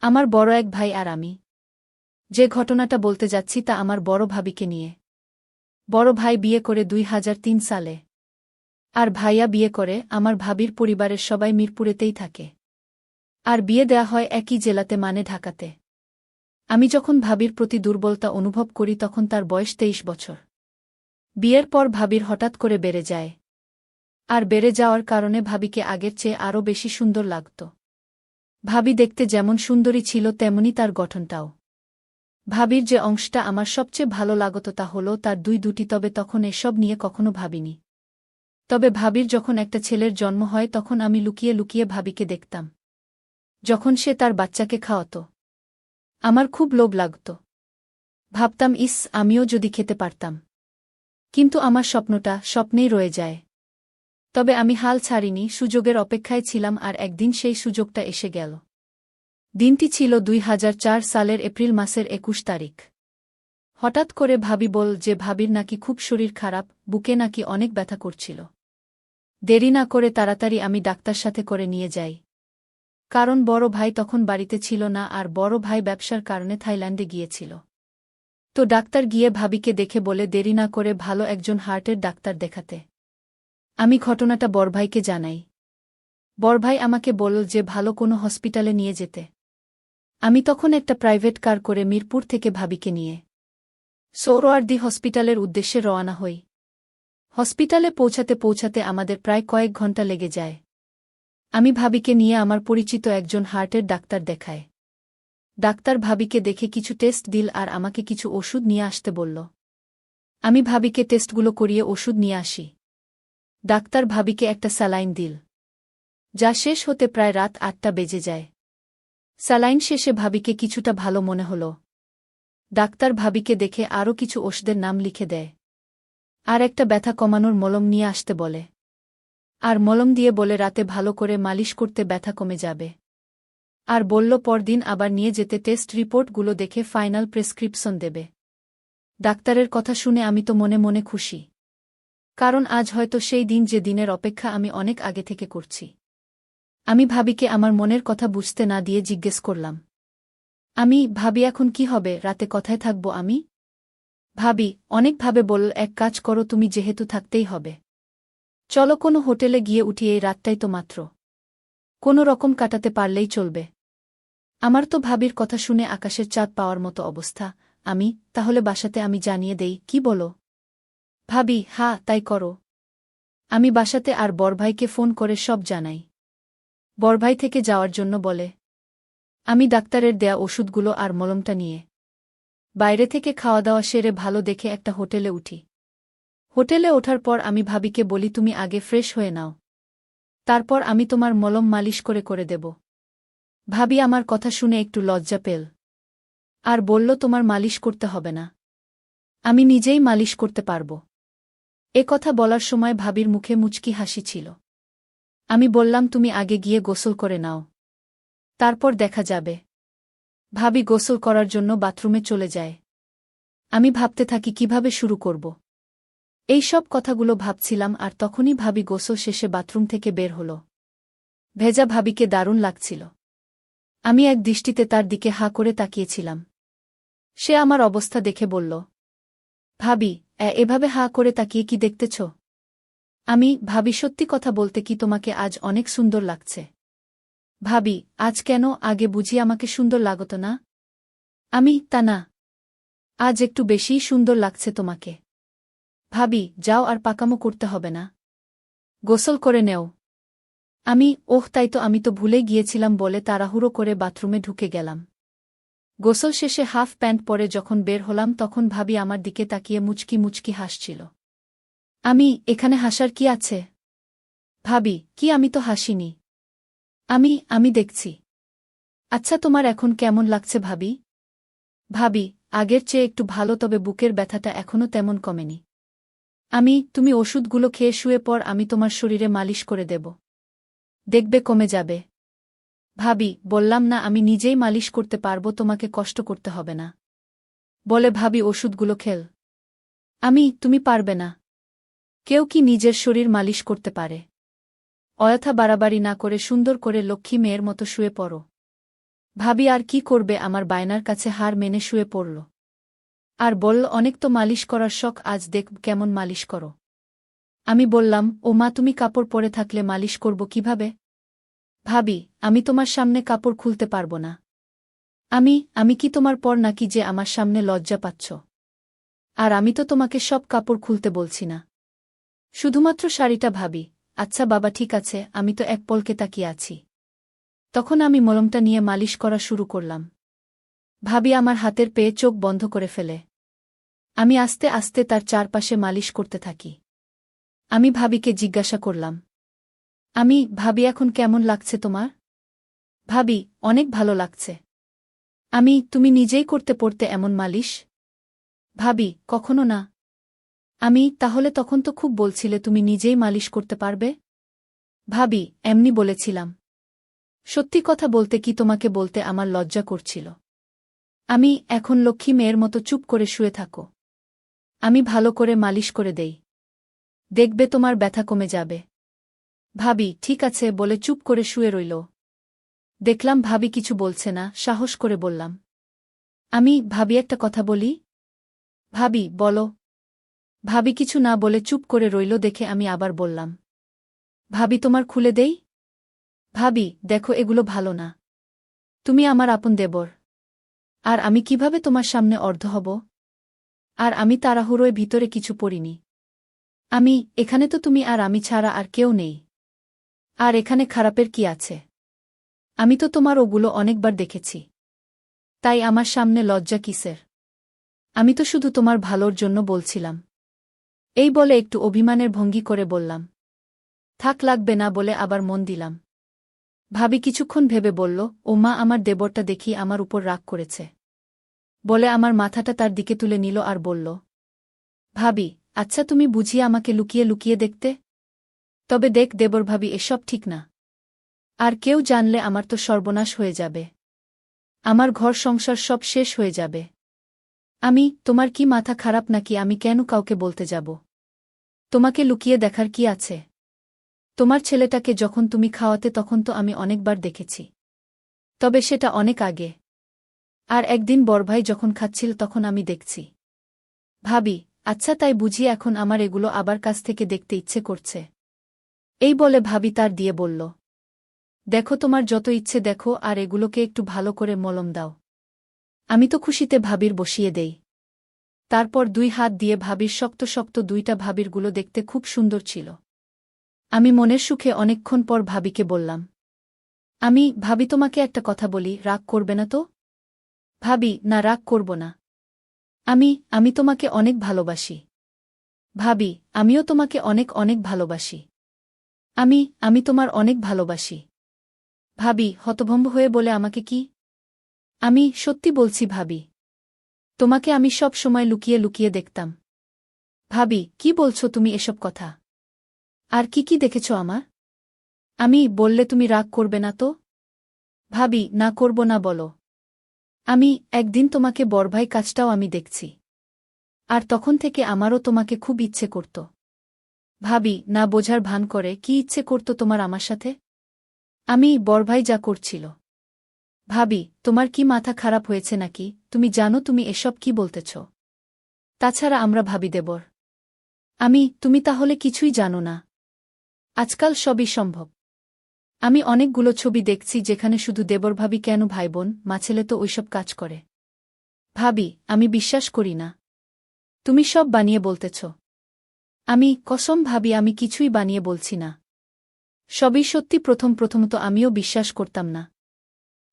আমার বড় এক ভাই আর আমি যে ঘটনাটা বলতে যাচ্ছি তা আমার বড় ভাবিকে নিয়ে। বড় ভাই বিয়ে করে ২০০৩ সালে। আর ভাইয়া বিয়ে করে আমার ভাবির পরিবারের সবাই মিরপুরেতেই থাকে। আর বিয়ে দেয়া হয় একই জেলাতে, মানে ঢাকাতে। আমি যখন ভাবির প্রতি দুর্বলতা অনুভব করি তখন তার বয়স ২৩ বছর। বিয়ের পর ভাবির হঠাৎ করে বেড়ে যায়। আর বেড়ে যাওয়ার কারণে ভাবিকে আগের চেয়ে আরও বেশি সুন্দর লাগত। ভাবি দেখতে যেমন সুন্দরী ছিল তেমনি তার গঠনটাও। ভাবির যে অংশটা আমার সবচেয়ে ভালো লাগত তা হল তার দুটি, তবে তখন এসব নিয়ে কখনো ভাবিনি। তবে ভাবির যখন একটা ছেলের জন্ম হয় তখন আমি লুকিয়ে লুকিয়ে ভাবিকে দেখতাম যখন সে তার বাচ্চাকে খাওয়াত। আমার খুব লোভ লাগত। ভাবতাম, ইস, আমিও যদি খেতে পারতাম। কিন্তু আমার স্বপ্নটা স্বপ্নেই রয়ে যায়। তবে আমি হাল ছাড়িনি, সুযোগের অপেক্ষায় ছিলাম, আর একদিন সেই সুযোগটা এসে গেল। দিনটি ছিল ২০০৪ সালের এপ্রিল মাসের ২১ তারিখ। হঠাৎ করে ভাবি বল যে ভাবির নাকি খুব শরীর খারাপ, বুকে নাকি অনেক ব্যথা করছিল। দেরি না করে তাড়াতাড়ি আমি ডাক্তার সাথে করে নিয়ে যাই। কারণ বড় ভাই তখন বাড়িতে ছিল না, আর বড় ভাই ব্যবসার কারণে থাইল্যান্ডে গিয়েছিল। তো ডাক্তার গিয়ে ভাবিকে দেখে বলে দেরি না করে ভালো একজন হার্টের ডাক্তার দেখাতে। আমি ঘটনাটা বড়ভাইকে জানাই। বড়ভাই আমাকে বলল যে ভালো কোনো হসপিটালে নিয়ে যেতে। আমি তখন একটা প্রাইভেট কার করে মিরপুর থেকে ভাবিকে নিয়ে সোহরাওয়ার্দী হসপিটালের উদ্দেশ্যে রওনা হই। হসপিটালে পৌঁছাতে পৌঁছাতে আমাদের প্রায় কয়েক ঘণ্টা লেগে যায়। আমি ভাবিকে নিয়ে আমার পরিচিত একজন হার্টের ডাক্তার দেখায়। ডাক্তার ভাবিকে দেখে কিছু টেস্ট দিল আর আমাকে কিছু ওষুধ নিয়ে আসতে বলল। আমি ভাবিকে টেস্টগুলো করিয়ে ওষুধ নিয়ে আসি। ডাক্তার ভাবিকে একটা স্যালাইন দিল, যা শেষ হতে প্রায় রাত ৮টা বেজে যায়। স্যালাইন শেষে ভাবিকে কিছুটা ভালো মনে হল। ডাক্তার ভাবিকে দেখে আরও কিছু ওষুধের নাম লিখে দেয়। আর একটা ব্যথা কমানোর মলম নিয়ে আসতে বলে। আর মলম দিয়ে বলে রাতে ভালো করে মালিশ করতে ব্যথা কমে যাবে। আর বলল পরদিন আবার নিয়ে যেতে টেস্ট রিপোর্টগুলো দেখে ফাইনাল প্রেসক্রিপশন দেবে। ডাক্তারের কথা শুনে আমি তো মনে মনে খুশি। কারণ আজ হয়তো সেই দিন যে দিনের অপেক্ষা আমি অনেক আগে থেকে করছি। আমি ভাবিকে আমার মনের কথা বুঝতে না দিয়ে জিজ্ঞেস করলাম, ভাবি এখন কি হবে, রাতে কথায় থাকব আমি? ভাবি অনেকভাবে বলল, এক কাজ করো, তুমি যেহেতু থাকতেই হবে, চলো কোনো হোটেলে গিয়ে উঠি, এই রাতটাই তো মাত্র, কোনো রকম কাটাতে পারলেই চলবে। আমার তো ভাবির কথা শুনে আকাশের চাঁদ পাওয়ার মতো অবস্থা। তাহলে বাসাতে আমি জানিয়ে দেই, কি বলো? ভাবি, হ্যাঁ, তাই করো। আমি বাসাতে আর বড়ভাইকে ফোন করে সব জানাই। বড়ভাই থেকে যাওয়ার জন্য বলে। আমি ডাক্তারের দেয়া ওষুধগুলো আর মলমটা নিয়ে বাইরে থেকে খাওয়া দাওয়া সেরে ভালো দেখে একটা হোটেলে উঠি। হোটেলে ওঠার পর আমি ভাবিকে বলি, তুমি আগে ফ্রেশ হয়ে নাও, তারপর আমি তোমার মলম মালিশ করে করে দেব। ভাবি আমার কথা শুনে একটু লজ্জা পেল আর বলল, তোমার মালিশ করতে হবে না, আমি নিজেই মালিশ করতে পারব। এ কথা বলার সময় ভাবির মুখে মুচকি হাসি ছিল। আমি বললাম, তুমি আগে গিয়ে গোসল করে নাও, তারপর দেখা যাবে। ভাবি গোসল করার জন্য বাথরুমে চলে যায়। আমি ভাবতে থাকি কিভাবে শুরু করব। এই সব কথাগুলো ভাবছিলাম, আর তখনই ভাবি গোসল শেষে বাথরুম থেকে বের হল। ভেজা ভাবিকে দারুণ লাগছিল। আমি এক দৃষ্টিতে তার দিকে হাঁ করে তাকিয়েছিলাম। সে আমার অবস্থা দেখে বলল, ভাবি, এভাবে হাঁ করে তাকিয়ে কি দেখতেছ? ভাবি, সত্যি কথা বলতে কি তোমাকে আজ অনেক সুন্দর লাগছে। ভাবি, আজ কেন, আগে বুঝি আমাকে সুন্দর লাগত না? তা না, আজ একটু বেশিই সুন্দর লাগছে তোমাকে। ভাবি, যাও, আর পাকামো করতে হবে না, গোসল করে নেও। ওহ তাই তো, আমি তো ভুলেই গিয়েছিলাম বলে তাড়াহুড়ো করে বাথরুমে ঢুকে গেলাম। গোসল শেষে হাফ প্যান্ট পরে যখন বের হলাম তখন ভাবি আমার দিকে তাকিয়ে মুচকি মুচকি হাসছিল। এখানে হাসার কি আছে? ভাবি, কি, আমি তো হাসিনি। আমি দেখছি। আচ্ছা, তোমার এখন কেমন লাগছে ভাবি? ভাবি, আগের চেয়ে একটু ভালো, তবে বুকের ব্যথাটা এখনও তেমন কমেনি। তুমি ওষুধগুলো খেয়ে শুয়ে পর, আমি তোমার শরীরে মালিশ করে দেব, দেখবে কমে যাবে। ভাবি, বললাম না আমি নিজেই মালিশ করতে পারব, তোমাকে কষ্ট করতে হবে না। বলে ভাবি ওষুধগুলো খেল। তুমি পারবে না। কেউ কি নিজের শরীর মালিশ করতে পারে? অযথা বাড়াবাড়ি না করে সুন্দর করে লক্ষ্মী মেয়ের মতো শুয়ে পড়ো। ভাবি আর কি করবে, আমার বায়নার কাছে হার মেনে শুয়ে পড়ল। আর বলল, অনেক তো মালিশ করার শখ, আজ দেখ কেমন মালিশ করো। আমি বললাম, ও মা, তুমি কাপড় পরে থাকলে মালিশ করব কিভাবে? ভাবি, আমি তোমার সামনে কাপড় খুলতে পারব না। আমি কি তোমার পর নাকি যে আমার সামনে লজ্জা পাচ্ছ? আর আমি তো তোমাকে সব কাপড় খুলতে বলছি না, শুধুমাত্র শাড়িটা। ভাবি, আচ্ছা বাবা, ঠিক আছে, আমি তো এক পলকে তাকিয়ে আছি। তখন আমি মলমটা নিয়ে মালিশ করা শুরু করলাম। ভাবি আমার হাতের পেয়ে চোখ বন্ধ করে ফেলে। আমি আস্তে আস্তে তার চারপাশে মালিশ করতে থাকি। আমি ভাবিকে জিজ্ঞাসা করলাম, ভাবি, এখন কেমন লাগছে তোমার? ভাবি, অনেক ভালো লাগছে। তুমি নিজেই করতে পড়তে এমন মালিশ? ভাবি, কখনো না। তাহলে তখন তো খুব বলছিলে তুমি নিজেই মালিশ করতে পারবে। ভাবি, এমনি বলেছিলাম। সত্যি কথা বলতে কি, তোমাকে বলতে আমার লজ্জা করছিল। এখন লক্ষ্মী মেয়ের মতো চুপ করে শুয়ে থাকো। আমি ভালো করে মালিশ করে দেই, দেখবে তোমার ব্যথা কমে যাবে। ভাবি, ঠিক আছে বলে চুপ করে শুয়ে রইল। দেখলাম ভাবি কিছু বলছে না, সাহস করে বললাম, ভাবি, একটা কথা বলি। ভাবি, বলো। ভাবি কিছু না বলে চুপ করে রইল দেখে আমি আবার বললাম, ভাবি, তোমার খুলে দেই? ভাবি, দেখো, এগুলো ভালো না। তুমি আমার আপন দেবর, আর আমি কিভাবে তোমার সামনে অর্ধ হব? আর আমি তাড়াহুড়োয় ভিতরে কিছু পড়িনি। এখানে তো তুমি আর আমি ছাড়া আর কেউ নেই। আর এখানে খারাপের কি আছে? আমি তো তোমার ওগুলো অনেকবার দেখেছি। তাই আমার সামনে লজ্জা কিসের? আমি তো শুধু তোমার ভালোর জন্য বলছিলাম। এই বলে একটু অভিমানের ভঙ্গি করে বললাম, থাক, লাগবে না বলে আবার মন দিলাম। ভাবি কিছুক্ষণ ভেবে বলল, ও মা, আমার দেবরটা দেখি আমার উপর রাগ করেছে। বলে আমার মাথাটা তার দিকে তুলে নিল আর বলল, ভাবি, আচ্ছা তুমি বুঝিয়ে আমাকে লুকিয়ে লুকিয়ে দেখতে? তবে দেখ দেবর ভাবি, এসব ঠিক না। আর কেউ জানলে আমার তো সর্বনাশ হয়ে যাবে। আমার ঘর সংসার সব শেষ হয়ে যাবে। তোমার কি মাথা খারাপ নাকি? আমি কেন কাউকে বলতে যাব? তোমাকে লুকিয়ে দেখার কি আছে? তোমার ছেলেটাকে যখন তুমি খাওয়াতে তখন তো আমি অনেকবার দেখেছি। তবে সেটা অনেক আগে। আর একদিন বড়ভাই যখন খাচ্ছিল তখন আমি দেখছি। ভাবি, আচ্ছা তাই বুঝি এখন আমার এগুলো আবার কাছ থেকে দেখতে ইচ্ছে করছে? এই বলে ভাবি তার দিয়ে বলল, দেখো, তোমার যত ইচ্ছে দেখো, আর এগুলোকে একটু ভালো করে মলম দাও। আমি তো খুশিতে ভাবির বসিয়ে দেই। তারপর 2 হাত দিয়ে ভাবির শক্ত শক্ত 2টা ভাবিরগুলো দেখতে খুব সুন্দর ছিল। আমি মনের সুখে অনেকক্ষণ পর ভাবিকে বললাম, ভাবি, তোমাকে একটা কথা বলি, রাগ করবে না তো? ভাবি, না, রাগ করব না। আমি তোমাকে অনেক ভালোবাসি। ভাবি, আমিও তোমাকে অনেক অনেক ভালোবাসি। আমি তোমার অনেক ভালোবাসি। ভাবি হতভম্ব হয়ে বলে, আমাকে কি? সত্যি বলছি ভাবি। তোমাকে আমি সব সময় লুকিয়ে লুকিয়ে দেখতাম। ভাবি, কি বলছো তুমি এসব কথা? আর কি কি দেখেছ আমার? বললে তুমি রাগ করবে না তো? ভাবি, না, করব না, বলো। একদিন তোমাকে বড়ভাই কাজটাও আমি দেখছি। আর তখন থেকে আমারও তোমাকে খুব ইচ্ছে করত। ভাবি, না বোঝার ভান করে, কি ইচ্ছে করত তোমার আমার সাথে? বড়ভাই যা করছিল। ভাবি, তোমার কি মাথা খারাপ হয়েছে নাকি? তুমি জানো তুমি এসব কি বলতেছ? তাছাড়া আমরা ভাবি দেবর। তুমি তাহলে কিছুই জানো না। আজকাল সবই সম্ভব। অনেকগুলো ছবি দেখছি যেখানে শুধু দেবর ভাবি, কেন ভাইবোন মাছেলে তো ওইসব কাজ করে। ভাবি, আমি বিশ্বাস করি না। তুমি সব বানিয়ে বলতেছ। কসম ভাবি, আমি কিছুই বানিয়ে বলছি না। সবই সত্যি। প্রথমত আমিও বিশ্বাস করতাম না,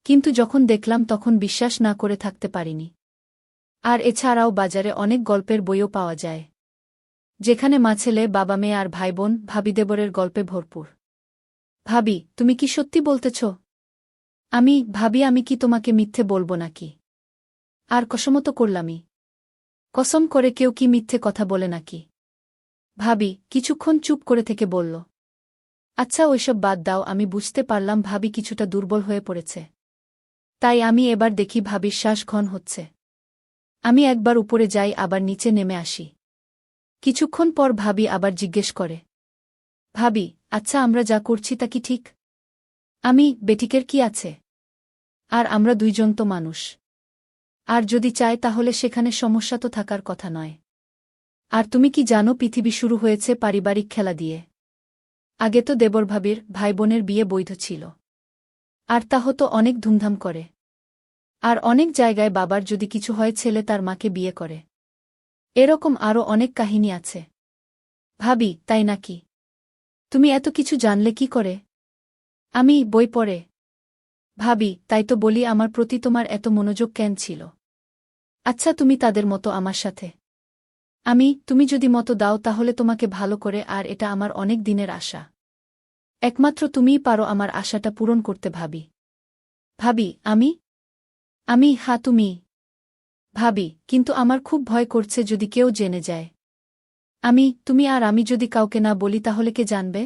কিন্তু যখন দেখলাম তখন বিশ্বাস না করে থাকতে পারিনি। আর এছাড়াও বাজারে অনেক গল্পের বইও পাওয়া যায়, যেখানে মাছেলে, বাবা মেয়ে আর ভাইবোন ভাবিদেবরের গল্পে ভরপুর। ভাবি, তুমি কি সত্যি বলতেছ? ভাবি, আমি কি তোমাকে মিথ্যে বলবো নাকি? আর কসমত করলামই। কসম করে কেউ কি মিথ্যে কথা বলে নাকি? ভাবি কিছুক্ষণ চুপ করে থেকে বলল, আচ্ছা ওইসব বাদ দাও। আমি বুঝতে পারলাম ভাবি কিছুটা দুর্বল হয়ে পড়েছে। তাই আমি এবার দেখি ভাবির শ্বাস ঘন হচ্ছে। আমি একবার উপরে যাই, আবার নিচে নেমে আসি। কিছুক্ষণ পর ভাবি আবার জিজ্ঞেস করে, ভাবি, আচ্ছা আমরা যা করছি তা কি ঠিক? বেটিকের কি আছে? আর আমরা দুইজন তো মানুষ। আর যদি চায় তাহলে সেখানে সমস্যা তো থাকার কথা নয়। আর তুমি কি জানো পৃথিবী শুরু হয়েছে পারিবারিক খেলা দিয়ে। আগে তো দেবরভাবির ভাইবোনের বিয়ে বৈধ ছিল। আর তা হতো অনেক ধুমধাম করে। আর অনেক জায়গায় বাবার যদি কিছু হয় ছেলে তার মাকে বিয়ে করে। এরকম আরও অনেক কাহিনী আছে। ভাবি, তাই নাকি? তুমি এত কিছু জানলে কি করে? আমি বই পড়ে। ভাবি, তাই তো বলি আমার প্রতি তোমার এত মনোযোগ কেন ছিল? আচ্ছা, তুমি তাদের মতো আমার সাথে। তুমি যদি মতো দাও তাহলে তোমাকে ভালো করে, আর এটা আমার অনেক দিনের আশা। একমাত্র তুমিই পারো আমার আশাটা পূরণ করতে ভাবি। ভাবি, হ্যাঁ তুমি। ভাবি, কিন্তু আমার খুব ভয় করছে যদি কেউ জেনে যায়। তুমি আর আমি যদি কাউকে না বলি তাহলে কে জানবে?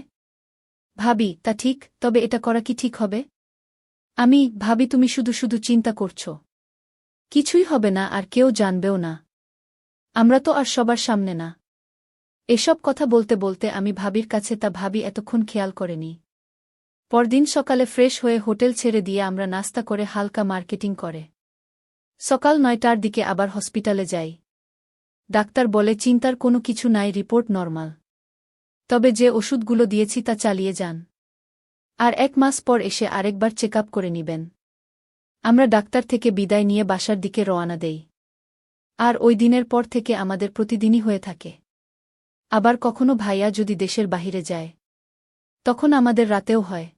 ভাবি, তা ঠিক, তবে এটা করা কি ঠিক হবে? ভাবি, তুমি শুধু শুধু চিন্তা করছো। কিছুই হবে না, আর কেউ জানবেও না। আমরা তো আর সবার সামনে না। এসব কথা বলতে বলতে আমি ভাবির কাছে, তা ভাবি এতক্ষণ খেয়াল করেনি। পরদিন সকালে ফ্রেশ হয়ে হোটেল ছেড়ে দিয়ে আমরা নাস্তা করে হালকা মার্কেটিং করে সকাল 9টার দিকে আবার হসপিটালে যাই। ডাক্তার বলে চিন্তার কোনো কিছু নাই, রিপোর্ট নরমাল। তবে যে ওষুধগুলো দিয়েছি তা চালিয়ে যান। আর 1 মাস পর এসে আরেকবার চেক আপ করে নিবেন। আমরা ডাক্তার থেকে বিদায় নিয়ে বাসার দিকে রওনা দেই। আর ওই দিনের পর থেকে আমাদের প্রতিদিনই হয়ে থাকে। আবার কখনো ভাইয়া যদি দেশের বাহিরে যায়, তখন আমাদের রাতেও হয়।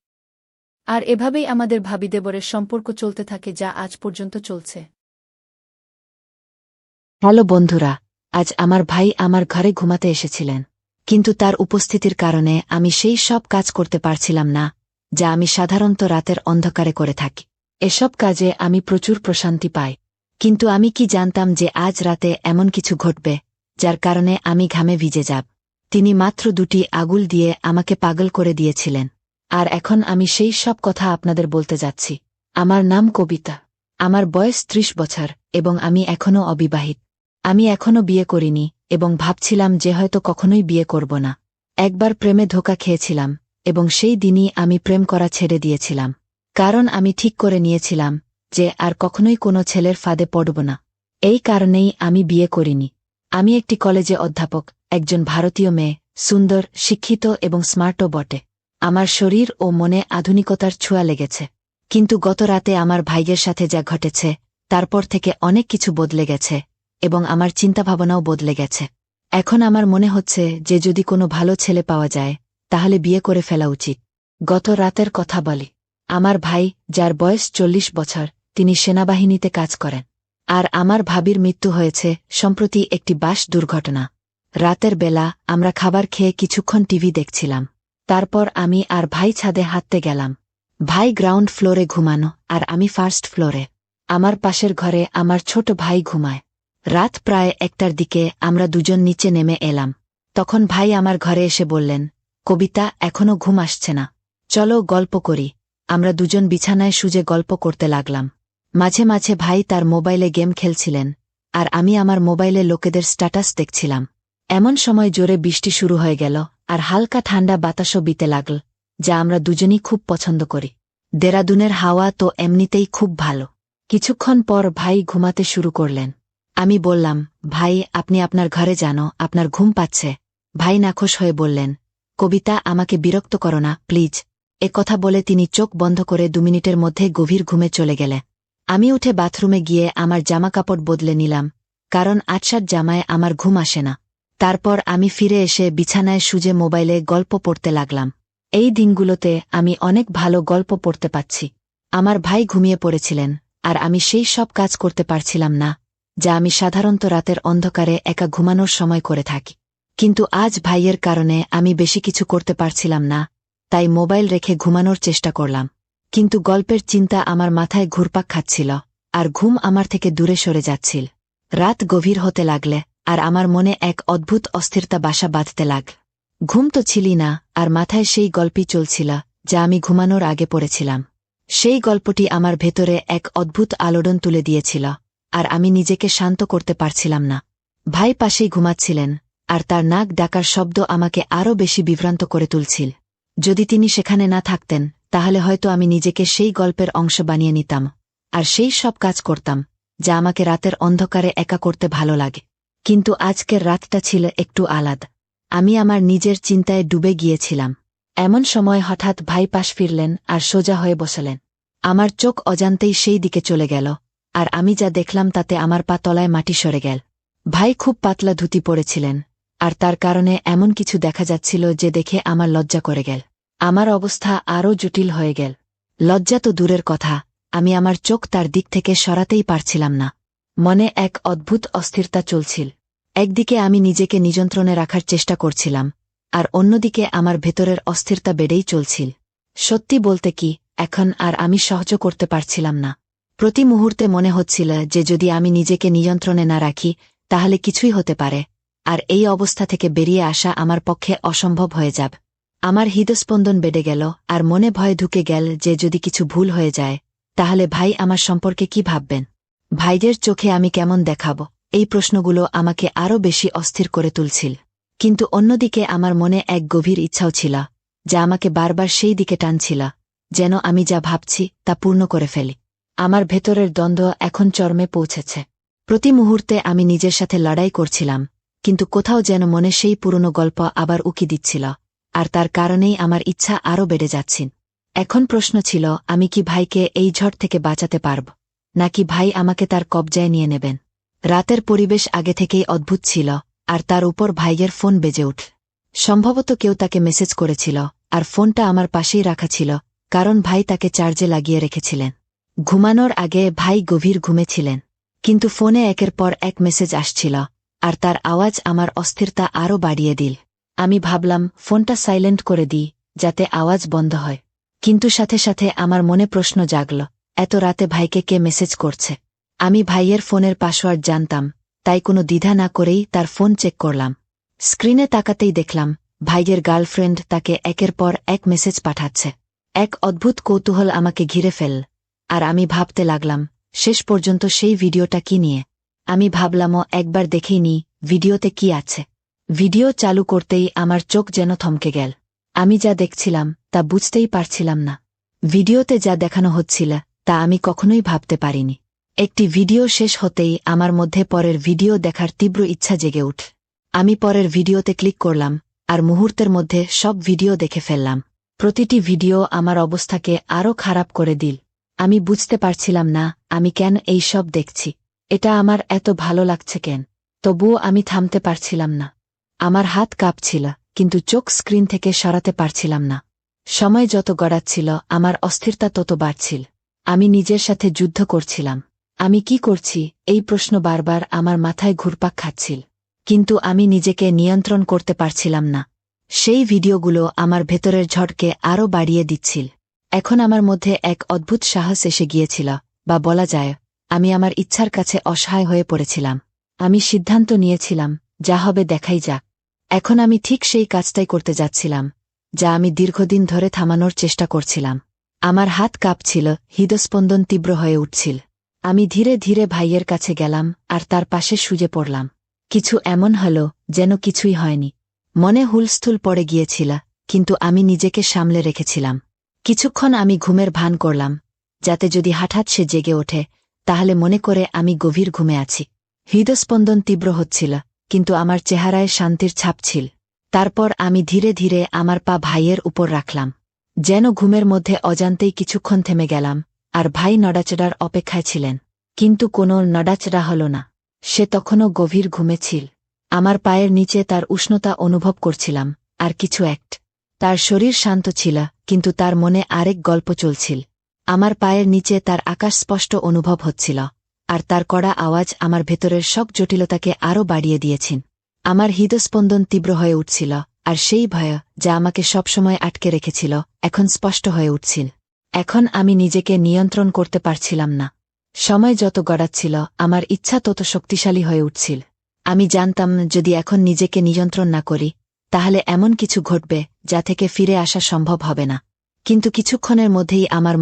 আর এভাবেই আমাদের ভাবি দেবরের সম্পর্ক চলতে থাকে, যা আজ পর্যন্ত চলছে। হ্যালো বন্ধুরা, আজ আমার ভাই আমার ঘরে ঘুমাতে এসেছিলেন, কিন্তু তার উপস্থিতির কারণে আমি সেই সব কাজ করতে পারছিলাম না যা আমি সাধারণত রাতের অন্ধকারে করে থাকি। এসব কাজে আমি প্রচুর প্রশান্তি পাই, কিন্তু আমি কি জানতাম যে আজ রাতে এমন কিছু ঘটবে যার কারণে আমি ঘামে ভিজে যাব। তিনি মাত্র 2টি আঙুল দিয়ে আমাকে পাগল করে দিয়েছিলেন, আর এখন আমি সেই সব কথা আপনাদের বলতে যাচ্ছি। আমার নাম কবিতা, আমার বয়স 30 বছর এবং আমি এখনও অবিবাহিত। আমি এখনও বিয়ে করিনি এবং ভাবছিলাম যে হয়তো কখনোই বিয়ে করব না। একবার প্রেমে ধোঁকা খেয়েছিলাম এবং সেই দিনই আমি প্রেম করা ছেড়ে দিয়েছিলাম, কারণ আমি ঠিক করে নিয়েছিলাম যে আর কখনোই কোনো ছেলের ফাঁদে পড়ব না। এই কারণেই আমি বিয়ে করিনি। আমি একটি কলেজে অধ্যাপক, একজন ভারতীয় মেয়ে, সুন্দর, শিক্ষিত এবং স্মার্টও বটে। আমার শরীর ও মনে আধুনিকতার ছোঁয়া লেগেছে। কিন্তু গত রাতে আমার ভাইয়ের সাথে যা ঘটেছে তারপর থেকে অনেক কিছু বদলে গেছে এবং আমার চিন্তাভাবনাও বদলে গেছে। এখন আমার মনে হচ্ছে যে যদি কোনো ভালো ছেলে পাওয়া যায় তাহলে বিয়ে করে ফেলা উচিত। গত রাতের কথা বলি। আমার ভাই, যার বয়স 40 বছর, তিনি সেনাবাহিনীতে কাজ করেন। আর আমার ভাবির মৃত্যু হয়েছে সম্প্রতি একটি বাস দুর্ঘটনা। রাতের বেলা আমরা খাবার খেয়ে কিছুক্ষণ টিভি দেখছিলাম। তারপর আমি আর ভাই ছাদে হাঁটতে গেলাম। ভাই গ্রাউন্ড ফ্লোরে ঘুমানো আর আমি ফার্স্ট ফ্লোরে। আমার পাশের ঘরে আমার ছোট ভাই ঘুমায়। রাত প্রায় 1টার দিকে আমরা দুজন নিচে নেমে এলাম। তখন ভাই আমার ঘরে এসে বললেন, কবিতা, এখনও ঘুম আসছে না, চলো গল্প করি। আমরা দুজন বিছানায় শুয়ে গল্প করতে লাগলাম। মাঝে মাঝে ভাই তার মোবাইলে গেম খেলছিলেন, আর আমি আমার মোবাইলে লোকেদের স্ট্যাটাস দেখছিলাম। এমন সময় জোরে বৃষ্টি শুরু হয়ে গেল আর হালকা ঠান্ডা বাতাসও বিতে লাগল, যা আমরা দুজনই খুব পছন্দ করি। দেরাদুনের হাওয়া তো এমনিতেই খুব ভালো। কিছুক্ষণ পর ভাই ঘুমাতে শুরু করলেন। আমি বললাম, ভাই, আপনি আপনার ঘরে যান, আপনার ঘুম পাচ্ছে। ভাই নাখোশ হয়ে বললেন, কবিতা, আমাকে বিরক্ত করো না প্লিজ। কথা বলে তিনি চোখ বন্ধ করে 2 মিনিটের মধ্যে গভীর ঘুমে চলে গেলে। আমি উঠে বাথরুমে গিয়ে আমার জামাকাপড় বদলে নিলাম, কারণ আটসাট জামায় আমার ঘুম আসে না। তারপর আমি ফিরে এসে বিছানায় শুয়ে মোবাইলে গল্প পড়তে লাগলাম। এই দিনগুলোতে আমি অনেক ভালো গল্প পড়তে পাচ্ছি। আমার ভাই ঘুমিয়ে পড়েছিলেন, আর আমি সেই সব কাজ করতে পারছিলাম না যা আমি সাধারণত রাতের অন্ধকারে একা ঘুমানোর সময় করে থাকি। কিন্তু আজ ভাইয়ের কারণে আমি বেশি কিছু করতে পারছিলাম না, তাই মোবাইল রেখে ঘুমানোর চেষ্টা করলাম। কিন্তু গল্পের চিন্তা আমার মাথায় ঘুরপাক খাচ্ছিল, আর ঘুম আমার থেকে দূরে সরে যাচ্ছিল। রাত গভীর হতে লাগলে আর আমার মনে এক অদ্ভুত অস্থিরতা বাসা বাঁধতে লাগ। ঘুম তো ছিলি না, আর মাথায় সেই গল্পই চলছিল যা আমি ঘুমানোর আগে পড়েছিলাম। সেই গল্পটি আমার ভেতরে এক অদ্ভুত আলোড়ন তুলে দিয়েছিল, আর আমি নিজেকে শান্ত করতে পারছিলাম না। ভাই পাশেই ঘুমাচ্ছিলেন, আর তার নাক ডাকার শব্দ আমাকে আরও বেশি বিভ্রান্ত করে তুলছিল। যদি তিনি সেখানে না থাকতেন তাহলে হয়তো আমি নিজেকে সেই গল্পের অংশ বানিয়ে নিতাম, আর সেই সব কাজ করতাম যা আমাকে রাতের অন্ধকারে একা করতে ভালো লাগে। কিন্তু আজকের রাতটা ছিল একটু আলাদা। আমি আমার নিজের চিন্তায় ডুবে গিয়েছিলাম। এমন সময় হঠাৎ ভাই পাশ ফিরলেন আর সোজা হয়ে বসলেন। আমার চোখ অজান্তেই সেই দিকে চলে গেল, আর আমি যা দেখলাম তাতে আমার পা তলায় মাটি সরে গেল। ভাই খুব পাতলা ধুতি পরেছিলেন, আর তার কারণে এমন কিছু দেখা যাচ্ছিল যে দেখে আমার লজ্জা করে গেল। আমার অবস্থা আরও জটিল হয়ে গেল। লজ্জা তো দূরের কথা, আমি আমার চোখ তার দিক থেকে সরাতেই পারছিলাম না। মনে এক অদ্ভুত অস্থিরতা চলছিল। একদিকে আমি নিজেকে নিয়ন্ত্রণে রাখার চেষ্টা করছিলাম, আর অন্যদিকে আমার ভেতরের অস্থিরতা বেড়েই চলছিল। সত্যি বলতে কি, এখন আর আমি সহ্য করতে পারছিলাম না। প্রতি মুহূর্তে মনে হচ্ছিল যে যদি আমি নিজেকে নিয়ন্ত্রণে না রাখি তাহলে কিছুই হতে পারে, আর এই অবস্থা থেকে বেরিয়ে আসা আমার পক্ষে অসম্ভব হয়ে যাবে। আমার হৃদস্পন্দন বেড়ে গেল, আর মনে ভয় ঢুকে গেল যে যদি কিছু ভুল হয়ে যায় তাহলে ভাই আমার সম্পর্কে কি ভাববেন, ভাইদের চোখে আমি কেমন দেখাব। এই প্রশ্নগুলো আমাকে আরও বেশি অস্থির করে তুলছিল। কিন্তু অন্যদিকে আমার মনে এক গভীর ইচ্ছাও ছিল, যা আমাকে বারবার সেই দিকে টানছিল, যেন আমি যা ভাবছি তা পূর্ণ করে ফেলি। আমার ভেতরের দ্বন্দ্ব এখন চরমে পৌঁছেছে। প্রতি মুহূর্তে আমি নিজের সাথে লড়াই করছিলাম, কিন্তু কোথাও যেন মনে সেই পুরনো গল্প আবার উকি দিচ্ছিল, আর তার কারণেই আমার ইচ্ছা আরও বেড়ে যাচ্ছিল। এখন প্রশ্ন ছিল, আমি কি ভাইকে এই ঝড় থেকে বাঁচাতে পারব, নাকি ভাই আমাকে তার কবজায় নিয়ে নেবেন। রাতের পরিবেশ আগে থেকেই অদ্ভুত ছিল, আর তার উপর ভাইয়ের ফোন বেজে উঠল। সম্ভবত কেউ তাকে মেসেজ করেছিল, আর ফোনটা আমার পাশেই রাখা ছিল, কারণ ভাই তাকে চার্জে লাগিয়ে রেখেছিলেন। ঘুমানোর আগে ভাই গভীর ঘুমেছিলেন, কিন্তু ফোনে একের পর এক মেসেজ আসছিল, আর তার আওয়াজ আমার অস্থিরতা আরও বাড়িয়ে দিল। আমি ভাবলাম ফোনটা সাইলেন্ট করে দিই, যাতে আওয়াজ বন্ধ হয়। কিন্তু সাথে সাথে আমার মনে প্রশ্ন জাগল, এত রাতে ভাইকে কে মেসেজ করছে। আমি ভাইয়ের ফোনের পাসওয়ার্ড জানতাম, তাই কোনো দ্বিধা না করেই তার ফোন চেক করলাম। স্ক্রিনে তাকাতেই দেখলাম ভাইয়ের গার্লফ্রেন্ড তাকে একের পর এক মেসেজ পাঠাচ্ছে। এক অদ্ভুত কৌতূহল আমাকে ঘিরে ফেল, আর আমি ভাবতে লাগলাম শেষ পর্যন্ত সেই ভিডিওটা কি নিয়ে। আমি ভাবলামও একবার দেখেই নি ভিডিওতে কি আছে। ভিডিও চালু করতেই আমার চোখ যেন থমকে গেল। আমি যা দেখছিলাম তা বুঝতেই পারছিলাম না। ভিডিওতে যা দেখানো হচ্ছিল তা আমি কখনোই ভাবতে পারিনি। একটি ভিডিও শেষ হতেই আমার মধ্যে পরের ভিডিও দেখার তীব্র ইচ্ছা জেগে উঠল। আমি পরের ভিডিওতে ক্লিক করলাম, আর মুহূর্তের মধ্যে সব ভিডিও দেখে ফেললাম। প্রতিটি ভিডিও আমার অবস্থাকে আরও খারাপ করে দিল। আমি বুঝতে পারছিলাম না আমি কেন এই সব দেখছি, এটা আমার এত ভালো লাগছে কেন। তবুও আমি থামতে পারছিলাম না। আমার হাত কাঁপছিল, কিন্তু চোখ স্ক্রিন থেকে সরাতে পারছিলাম না। সময় যত গড়াচ্ছিল আমার অস্থিরতা তত বাড়ছিল। আমি নিজের সাথে যুদ্ধ করছিলাম। আমি কি করছি এই প্রশ্ন বারবার আমার মাথায় ঘুরপাক খাচ্ছিল, কিন্তু আমি নিজেকে নিয়ন্ত্রণ করতে পারছিলাম না। সেই ভিডিওগুলো আমার ভেতরের ঝড়কে আরও বাড়িয়ে দিচ্ছিল। এখন আমার মধ্যে এক অদ্ভুত সাহস এসে গিয়েছিল, বা বলা যায় আমি আমার ইচ্ছার কাছে অসহায় হয়ে পড়েছিলাম। আমি সিদ্ধান্ত নিয়েছিলাম, যা হবে দেখাই যাক। এখন আমি ঠিক সেই কাজটাই করতে যাচ্ছিলাম, যা আমি দীর্ঘদিন ধরে থামানোর চেষ্টা করছিলাম। আমার হাত কাঁপছিল, হৃদস্পন্দন তীব্র হয়ে উঠছিল। আমি ধীরে ধীরে ভাইয়ের কাছে গেলাম, আর তার পাশে শুয়ে পড়লাম। কিছু এমন হল যেন কিছুই হয়নি। মনে হুলস্থুল পড়ে গিয়েছিল, কিন্তু আমি নিজেকে সামলে রেখেছিলাম। কিছুক্ষণ আমি ঘুমের ভান করলাম, যাতে যদি হঠাৎ সে জেগে ওঠে তাহলে মনে করে আমি গভীর ঘুমে আছি। হৃদস্পন্দন তীব্র হচ্ছিল, কিন্তু আমার চেহারায় শান্তির ছাপ ছিল। তারপর আমি ধীরে ধীরে আমার পা ভাইয়ের উপর রাখলাম, যেন ঘুমের মধ্যে অজান্তেই কিছুক্ষণ থেমে গেলাম। আর ভাই নড়াচড়ার অপেক্ষায় ছিলেন, কিন্তু কোনো নড়াচড়া হল না। সে তখনও গভীর ঘুমে ছিল। আমার পায়ের নিচে তার উষ্ণতা অনুভব করছিলাম, আর কিছু তার শরীর শান্ত ছিল, কিন্তু তার মনে আরেক গল্প চলছিল। আমার পায়ের নিচে তার আকাশ স্পষ্ট অনুভব হচ্ছিল, আর তার কড়া আওয়াজ আমার ভেতরের সব জটিলতাকে আরও বাড়িয়ে দিয়েছেন। আমার হৃদস্পন্দন তীব্র হয়ে উঠছিল, আর সেই ভয় যা আমাকে সবসময় আটকে রেখেছিল এখন স্পষ্ট হয়ে উঠছিল। এখন আমি নিজেকে নিয়ন্ত্রণ করতে পারছিলাম না। সময় যত গড়াচ্ছিল আমার ইচ্ছা তত শক্তিশালী হয়ে উঠছিল। আমি জানতাম যদি এখন নিজেকে নিয়ন্ত্রণ না করি তাহলে এমন কিছু ঘটবে যা থেকে ফিরে আসা সম্ভব হবে না। কিন্তু কিছুক্ষণের মধ্যেই আমার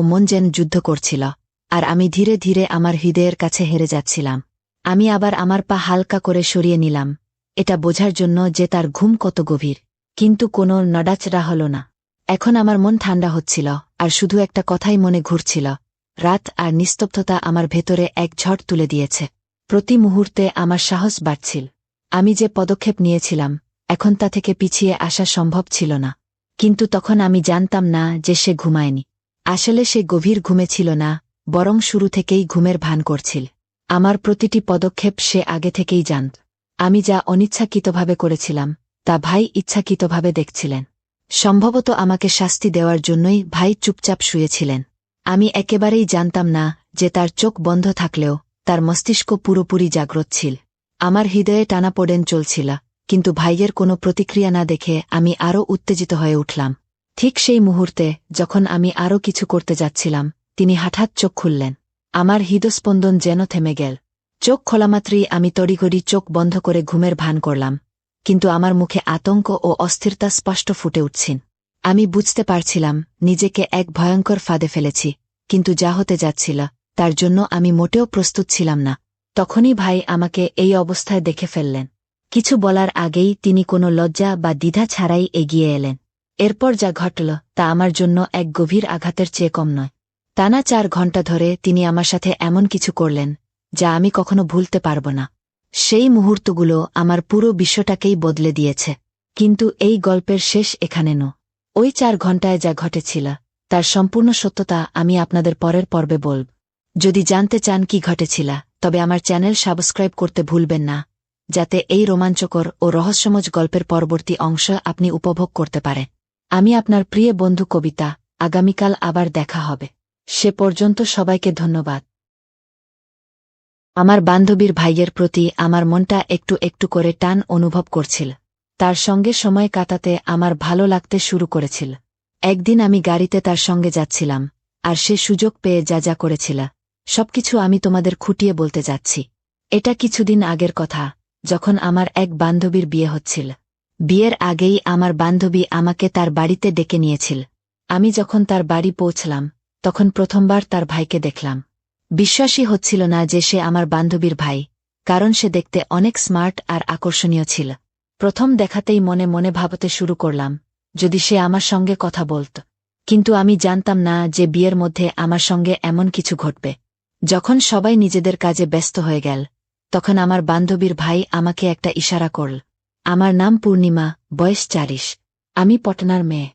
মন যেন যুদ্ধ করছিল, আর আমি ধীরে ধীরে আমার হৃদয়ের কাছে হেরে যাচ্ছিলাম। আমি আবার আমার পা হালকা করে সরিয়ে নিলাম, এটা বোঝার জন্য যে তার ঘুম কত গভীর। কিন্তু কোনো নড়াচড়া হল না। এখন আমার মন ঠান্ডা হচ্ছিল, আর শুধু একটা কথাই মনে ঘুরছিল, রাত আর নিস্তব্ধতা আমার ভেতরে এক ঝড় তুলে দিয়েছে। প্রতি মুহূর্তে আমার সাহস বাড়ছিল। আমি যে পদক্ষেপ নিয়েছিলাম, এখন তা থেকে পিছিয়ে আসা সম্ভব ছিল না। কিন্তু তখন আমি জানতাম না যে সে ঘুমায়নি। আসলে সে গভীর ঘুমে ছিল না, বরং শুরু থেকেই ঘুমের ভান করছিল। আমার প্রতিটি পদক্ষেপ সে আগে থেকেই জানত। আমি যা অনিচ্ছাকৃতভাবে করেছিলাম, তা ভাই ইচ্ছাকৃতভাবে দেখছিলেন। সম্ভবত আমাকে শাস্তি দেওয়ার জন্যই ভাই চুপচাপ শুয়েছিলেন। আমি একেবারেই জানতাম না যে তার চোখ বন্ধ থাকলেও তার মস্তিষ্ক পুরোপুরি জাগ্রত ছিল। আমার হৃদয়ে টানাপোড়েন চলছিল, কিন্তু ভাইয়ের কোনো প্রতিক্রিয়া না দেখে আমি আরও উত্তেজিত হয়ে উঠলাম। ঠিক সেই মুহূর্তে যখন আমি আরও কিছু করতে যাচ্ছিলাম, তিনি হঠাৎ চোখ খুললেন। আমার হৃদস্পন্দন যেন থেমে গেল। চোখ খোলামাত্রই আমি তড়িঘড়ি চোখ বন্ধ করে ঘুমের ভান করলাম, কিন্তু আমার মুখে আতঙ্ক ও অস্থিরতা স্পষ্ট ফুটে উঠছিল। আমি বুঝতে পারছিলাম নিজেকে এক ভয়ঙ্কর ফাঁদে ফেলেছি, কিন্তু যা হতে যাচ্ছিল তার জন্য আমি মোটেও প্রস্তুত ছিলাম না। তখনই ভাই আমাকে এই অবস্থায় দেখে ফেললেন। কিছু বলার আগেই তিনি কোনো লজ্জা বা দ্বিধা ছাড়াই এগিয়ে এলেন। এরপর যা ঘটল তা আমার জন্য এক গভীর আঘাতের চেয়ে কম নয়। টানা 4 ঘণ্টা ধরে তিনি আমার সাথে এমন কিছু করলেন যা আমি কখনো ভুলতে পারব না। সেই মুহূর্তগুলো আমার পুরো বিশ্বটাকেই বদলে দিয়েছে। কিন্তু এই গল্পের শেষ এখানে নয়। ওই 4 ঘণ্টায় যা ঘটেছিল তার সম্পূর্ণ সত্যতা আমি আপনাদের পরের পর্বে বলব। যদি জানতে চান কি ঘটেছিল, তবে আমার চ্যানেল সাবস্ক্রাইব করতে ভুলবেন না, যাতে এই রোমাঞ্চকর ও রহস্যময় গল্পের পরবর্তী অংশ আপনি উপভোগ করতে পারেন। আমি আপনার প্রিয় বন্ধু কবিতা। আগামীকাল আবার দেখা হবে। সে পর্যন্ত সবাইকে ধন্যবাদ। আমার বান্ধবীর ভাইয়ের প্রতি আমার মনটা একটু একটু করে টান অনুভব করছিল। তার সঙ্গে সময় কাটাতে আমার ভালো লাগতে শুরু করেছিল। একদিন আমি গাড়িতে তার সঙ্গে যাচ্ছিলাম, আর সে সুযোগ পেয়ে যা যা করেছিল সবকিছু আমি তোমাদের খুঁটিয়ে বলতে যাচ্ছি। এটা কিছুদিন আগের কথা, যখন আমার এক বান্ধবীর বিয়ে হচ্ছিল। বিয়ের আগেই আমার বান্ধবী আমাকে তার বাড়িতে ডেকে নিয়েছিল। আমি যখন তার বাড়ি পৌঁছলাম, তখন প্রথমবার তার ভাইকে দেখলাম। বিশ্বাসই হচ্ছিল না যে সে আমার বান্ধবীর ভাই, কারণ সে দেখতে অনেক স্মার্ট আর আকর্ষণীয় ছিল। প্রথম দেখাতেই মনে মনে ভাবতে শুরু করলাম, যদি সে আমার সঙ্গে কথা বলত। কিন্তু আমি জানতাম না যে বিয়ের মধ্যে আমার সঙ্গে এমন কিছু ঘটবে। যখন সবাই নিজেদের কাজে ব্যস্ত হয়ে গেল, তখন আমার বান্ধবীর ভাই আমাকে একটা ইশারা করল। আমার নাম পূর্ণিমা, বয়স 40। আমি পটনার মেয়ে।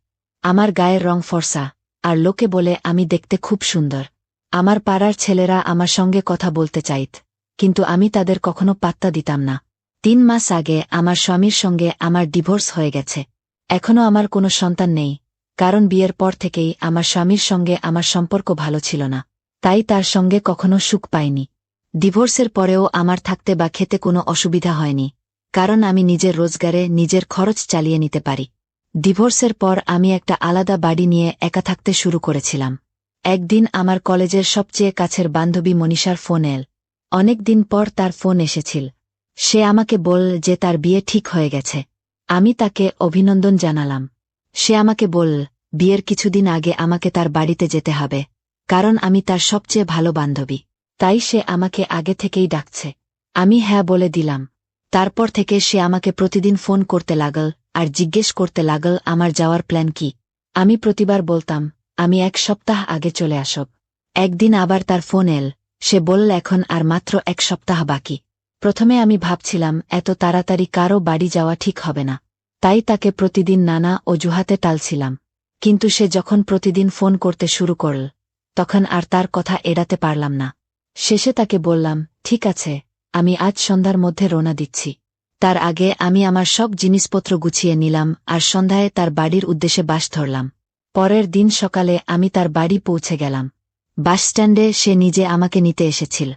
আমার গায়ের রং ফর্সা, আর লোকে বলে আমি দেখতে খুব সুন্দর। আমার পাড়ার ছেলেরা আমার সঙ্গে কথা বলতে চাইত, কিন্তু আমি তাদের কখনো পাত্তা দিতাম না। 3 মাস আগে আমার স্বামীর সঙ্গে আমার ডিভোর্স হয়ে গেছে। এখনও আমার কোনো সন্তান নেই, কারণ বিয়ের পর থেকেই আমার স্বামীর সঙ্গে আমার সম্পর্ক ভালো ছিল না। তাই তার সঙ্গে কখনো সুখ পাইনি। ডিভোর্সের পরেও আমার থাকতে বা খেতে কোনো অসুবিধা হয়নি, কারণ আমি নিজের রোজগারে নিজের খরচ চালিয়ে নিতে পারি। ডিভোর্সের পর আমি একটা আলাদা বাড়ি নিয়ে একা থাকতে শুরু করেছিলাম। একদিন আমার কলেজের সবচেয়ে কাছের বান্ধবী মনীষার ফোন এল। অনেক দিন পর তার ফোন এসেছিল। সে আমাকে বলল যে তার বিয়ে ঠিক হয়ে গেছে। আমি তাকে অভিনন্দন জানালাম। সে আমাকে বলল বিয়ের কিছুদিন আগে আমাকে তার বাড়িতে যেতে হবে, কারণ আমি তার সবচেয়ে ভালো বান্ধবী। তাই সে আমাকে আগে থেকেই ডাকছে। আমি হ্যাঁ বলে দিলাম। তারপর থেকে সে আমাকে প্রতিদিন ফোন করতে লাগল আর জিজ্ঞেস করতে লাগল আমার যাওয়ার প্ল্যান কি। আমি প্রতিবার বলতাম আমি 1 সপ্তাহ আগে চলে আসব। একদিন আবার তার ফোন এল। সে বলল এখন আর মাত্র 1 সপ্তাহ বাকি। প্রথমে আমি ভাবছিলাম এত তাড়াতাড়ি কারও বাড়ি যাওয়া ঠিক হবে না, তাই তাকে প্রতিদিন নানা অজুহাতে টালছিলাম। কিন্তু সে যখন প্রতিদিন ফোন করতে শুরু করল, তখন আর তার কথা এড়াতে পারলাম না। শেষে তাকে বললাম ঠিক আছে, আমি আজ সন্ধ্যার মধ্যে রওনা দিচ্ছি। তার আগে আমি আমার সব জিনিসপত্র গুছিয়ে নিলাম আর সন্ধ্যায় তার বাড়ির উদ্দেশ্যে বাস ধরলাম। পরের দিন সকালে আমি তার বাড়ি পৌঁছে গেলাম। বাসস্ট্যান্ডে সে নিজে আমাকে নিতে এসেছিল।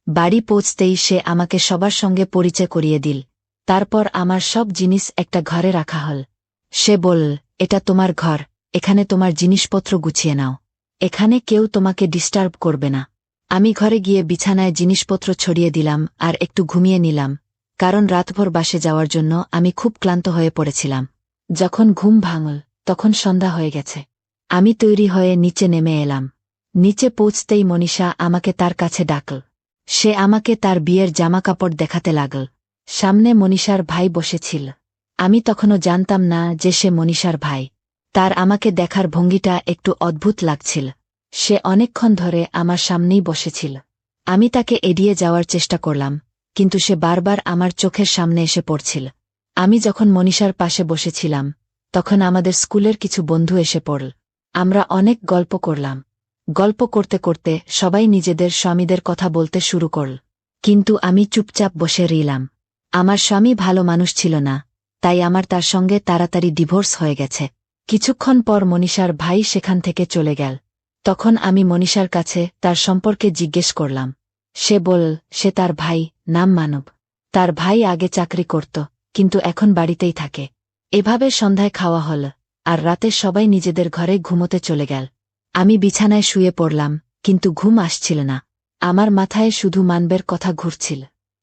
বাড়ি পৌঁছতেই সে আমাকে সবার সঙ্গে পরিচয় করিয়ে দিল। তারপর আমার সব জিনিস একটা ঘরে রাখা হল। সে বলল এটা তোমার ঘর, এখানে তোমার জিনিসপত্র গুছিয়ে নাও। এখানে কেউ তোমাকে ডিস্টার্ব করবে না। আমি ঘরে গিয়ে বিছানায় জিনিসপত্র ছড়িয়ে দিলাম আর একটু ঘুমিয়ে নিলাম, কারণ রাতভর বাসে যাওয়ার জন্য আমি খুব ক্লান্ত হয়ে পড়েছিলাম। যখন ঘুম ভাঙল, তখন সন্ধ্যা হয়ে গেছে। আমি তৈরি হয়ে নিচে নেমে এলাম। নিচে পৌঁছতেই মনীষা আমাকে তার কাছে ডাকল। সে আমাকে তার বিয়ের জামাকাপড় দেখাতে লাগল। সামনে মনীষার ভাই বসেছিল। আমি তখনও জানতাম না যে সে মনীষার ভাই। তার আমাকে দেখার ভঙ্গিটা একটু অদ্ভুত লাগছিল। সে অনেকক্ষণ ধরে আমার সামনেই বসেছিল। আমি তাকে এড়িয়ে যাওয়ার চেষ্টা করলাম, কিন্তু সে বারবার আমার চোখের সামনে এসে পড়ছিল। আমি যখন মনীষার পাশে বসেছিলাম, তখন আমাদের স্কুলের কিছু বন্ধু এসে পড়ল। আমরা অনেক গল্প করলাম। গল্প করতে করতে সবাই নিজেদের স্বামীদের কথা বলতে শুরু করল, কিন্তু আমি চুপচাপ বসে রইলাম। আমার স্বামী ভালো মানুষ ছিল না, তাই আমার তার সঙ্গে তাড়াতাড়ি ডিভোর্স হয়ে গেছে। কিছুক্ষণ পর মনীষার ভাই সেখান থেকে চলে গেল। তখন আমি মনীষার কাছে তার সম্পর্কে জিজ্ঞেস করলাম। সে বলল, সে তার ভাই, নাম মানব। তার ভাই আগে চাকরি করত, কিন্তু এখন বাড়িতেই থাকে। এভাবে সন্ধ্যায় খাওয়া হল, আর রাতে সবাই নিজেদের ঘরে ঘুমোতে চলে গেল। আমি বিছানায় শুয়ে পড়লাম, কিন্তু ঘুম আসছিল না। আমার মাথায় শুধু মানবের কথা ঘুরছিল।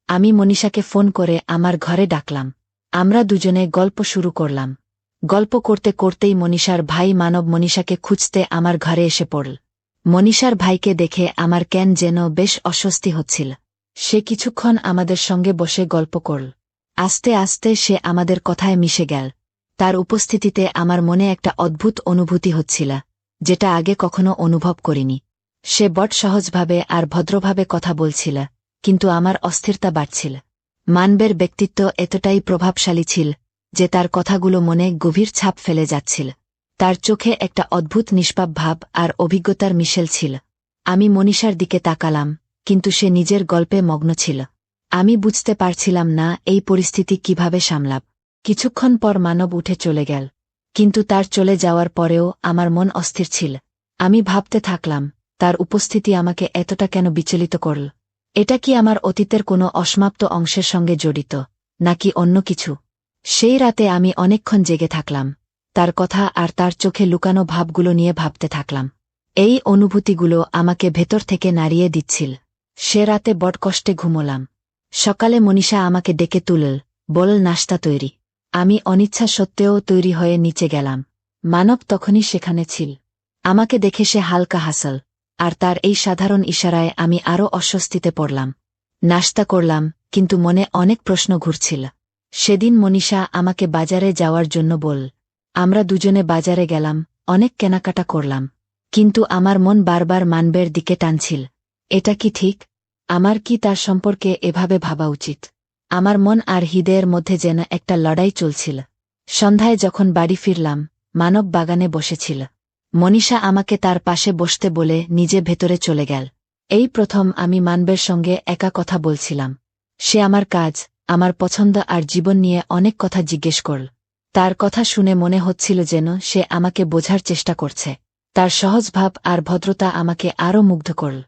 আমি মনীষাকে ফোন করে আমার ঘরে ডাকলাম। আমরা দুজনে গল্প শুরু করলাম। গল্প করতে করতেই মনীষার ভাই মানব মনীষাকে খুঁজতে আমার ঘরে এসে পড়ল। মনীষার ভাইকে দেখে আমার কেন যেন বেশ অস্বস্তি হচ্ছিল। সে কিছুক্ষণ আমাদের সঙ্গে বসে গল্প করল। আস্তে আস্তে সে আমাদের কথায় মিশে গেল। তার উপস্থিতিতে আমার মনে একটা অদ্ভুত অনুভূতি হচ্ছিল, যেটা আগে কখনো অনুভব করিনি। সে বড় সহজভাবে আর ভদ্রভাবে কথা বলছিল, কিন্তু আমার অস্থিরতা বাড়ছিল। মানবের ব্যক্তিত্ব এতটাই প্রভাবশালী ছিল যে তার কথাগুলো মনে গভীর ছাপ ফেলে যাচ্ছিল। তার চোখে একটা অদ্ভুত নিষ্পাপ ভাব আর অভিজ্ঞতার মিশেল ছিল। আমি মনীষার দিকে তাকালাম, কিন্তু সে নিজের গল্পে মগ্ন ছিল। আমি বুঝতে পারছিলাম না এই পরিস্থিতি কিভাবে সামলাব। কিছুক্ষণ পর মানব উঠে চলে গেল, কিন্তু তার চলে যাওয়ার পরেও আমার মন অস্থির ছিল। আমি ভাবতে থাকলাম, তার উপস্থিতি আমাকে এতটা কেন বিচলিত করল। এটা কি আমার অতীতের কোনো অসমাপ্ত অংশের সঙ্গে জড়িত, নাকি অন্য কিছু? সেই রাতে আমি অনেকক্ষণ জেগে থাকলাম, তার কথা আর তার চোখে লুকানো ভাবগুলো নিয়ে ভাবতে থাকলাম। এই অনুভূতিগুলো আমাকে ভেতর থেকে নাড়িয়ে দিচ্ছিল। সে রাতে বড় কষ্টে ঘুমোলাম। সকালে মনীষা আমাকে ডেকে তুলল, বলল নাশতা তৈরি। আমি অনিচ্ছা সত্ত্বেও তৈরি হয়ে নিচে গেলাম। মানব তখনই সেখানে ছিল। আমাকে দেখে সে হালকা হাসল, আর তার এই সাধারণ ইশারায় আমি আরও অস্বস্তিতে পড়লাম। নাশতা করলাম, কিন্তু মনে অনেক প্রশ্ন ঘুরছিল। সেদিন মনীষা আমাকে বাজারে যাওয়ার জন্য বলল। আমরা দুজনে বাজারে গেলাম, অনেক কেনাকাটা করলাম, কিন্তু আমার মন বারবার মানবের দিকে টানছিল। এটা কি ঠিক? আমার কি তার সম্পর্কে এভাবে ভাবা উচিত? আমার মন আর হৃদয়ের মধ্যে যেন একটা লড়াই চলছিল। সন্ধ্যায় যখন বাড়ি ফিরলাম, মানব বাগানে বসেছিল। মনীষা আমাকে তার পাশে বসতে বলে নিজে ভেতরে চলে গেল। এই প্রথম আমি মানবের সঙ্গে একা কথা বলছিলাম। সে আমার কাজ, আমার পছন্দ আর জীবন নিয়ে অনেক কথা জিজ্ঞেস করল। তার কথা শুনে মনে হচ্ছিল যেন সে আমাকে বোঝার চেষ্টা করছে। তার সহজ ভাব আর ভদ্রতা আমাকে আরও মুগ্ধ করল।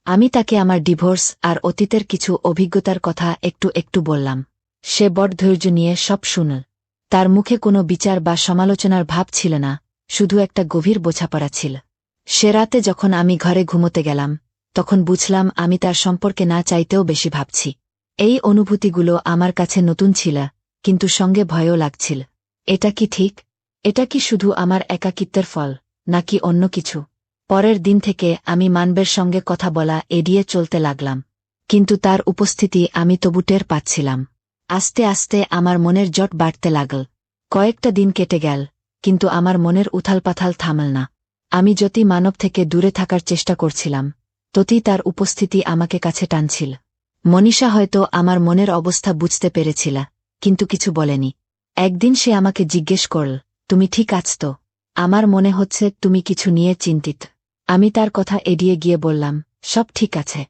আমি তাকে আমার ডিভোর্স আর অতীতের কিছু অভিজ্ঞতার কথা একটু একটু বললাম। সে বড় ধৈর্য নিয়ে সব শুনল। তার মুখে কোনো বিচার বা সমালোচনার ভাব ছিল না, শুধু একটা গভীর বোঝাপড়া ছিল। সে রাতে যখন আমি ঘরে ঘুমোতে গেলাম, তখন বুঝলাম আমি তার সম্পর্কে না চাইতেও বেশি ভাবছি। এই অনুভূতিগুলো আমার কাছে নতুন ছিল, কিন্তু সঙ্গে ভয়ও লাগছিল। এটা কি ঠিক? এটা কি শুধু আমার একাকিত্বের ফল, নাকি অন্য কিছু? পরের দিন থেকে আমি মানবের সঙ্গে কথা বলা এড়িয়ে চলতে লাগলাম, কিন্তু তার উপস্থিতি আমি তবু টের পাচ্ছিলাম। আস্তে আস্তে আমার মনের জট বাড়তে লাগল। কয়েকটা দিন কেটে গেল, কিন্তু আমার মনের উথালপাথাল থামল না। আমি যতই মানব থেকে দূরে থাকার চেষ্টা করছিলাম, ততই তার উপস্থিতি আমাকে কাছে টানছিল। মনীষা হয়তো আমার মনের অবস্থা বুঝতে পেরেছিল, কিন্তু কিছু বলেনি। একদিন সে আমাকে জিজ্ঞেস করল, তুমি ঠিক আছ তো? আমার মনে হচ্ছে তুমি কিছু নিয়ে চিন্তিত। আমি তার কথা এড়িয়ে গিয়ে বললাম, সব ঠিক আছে।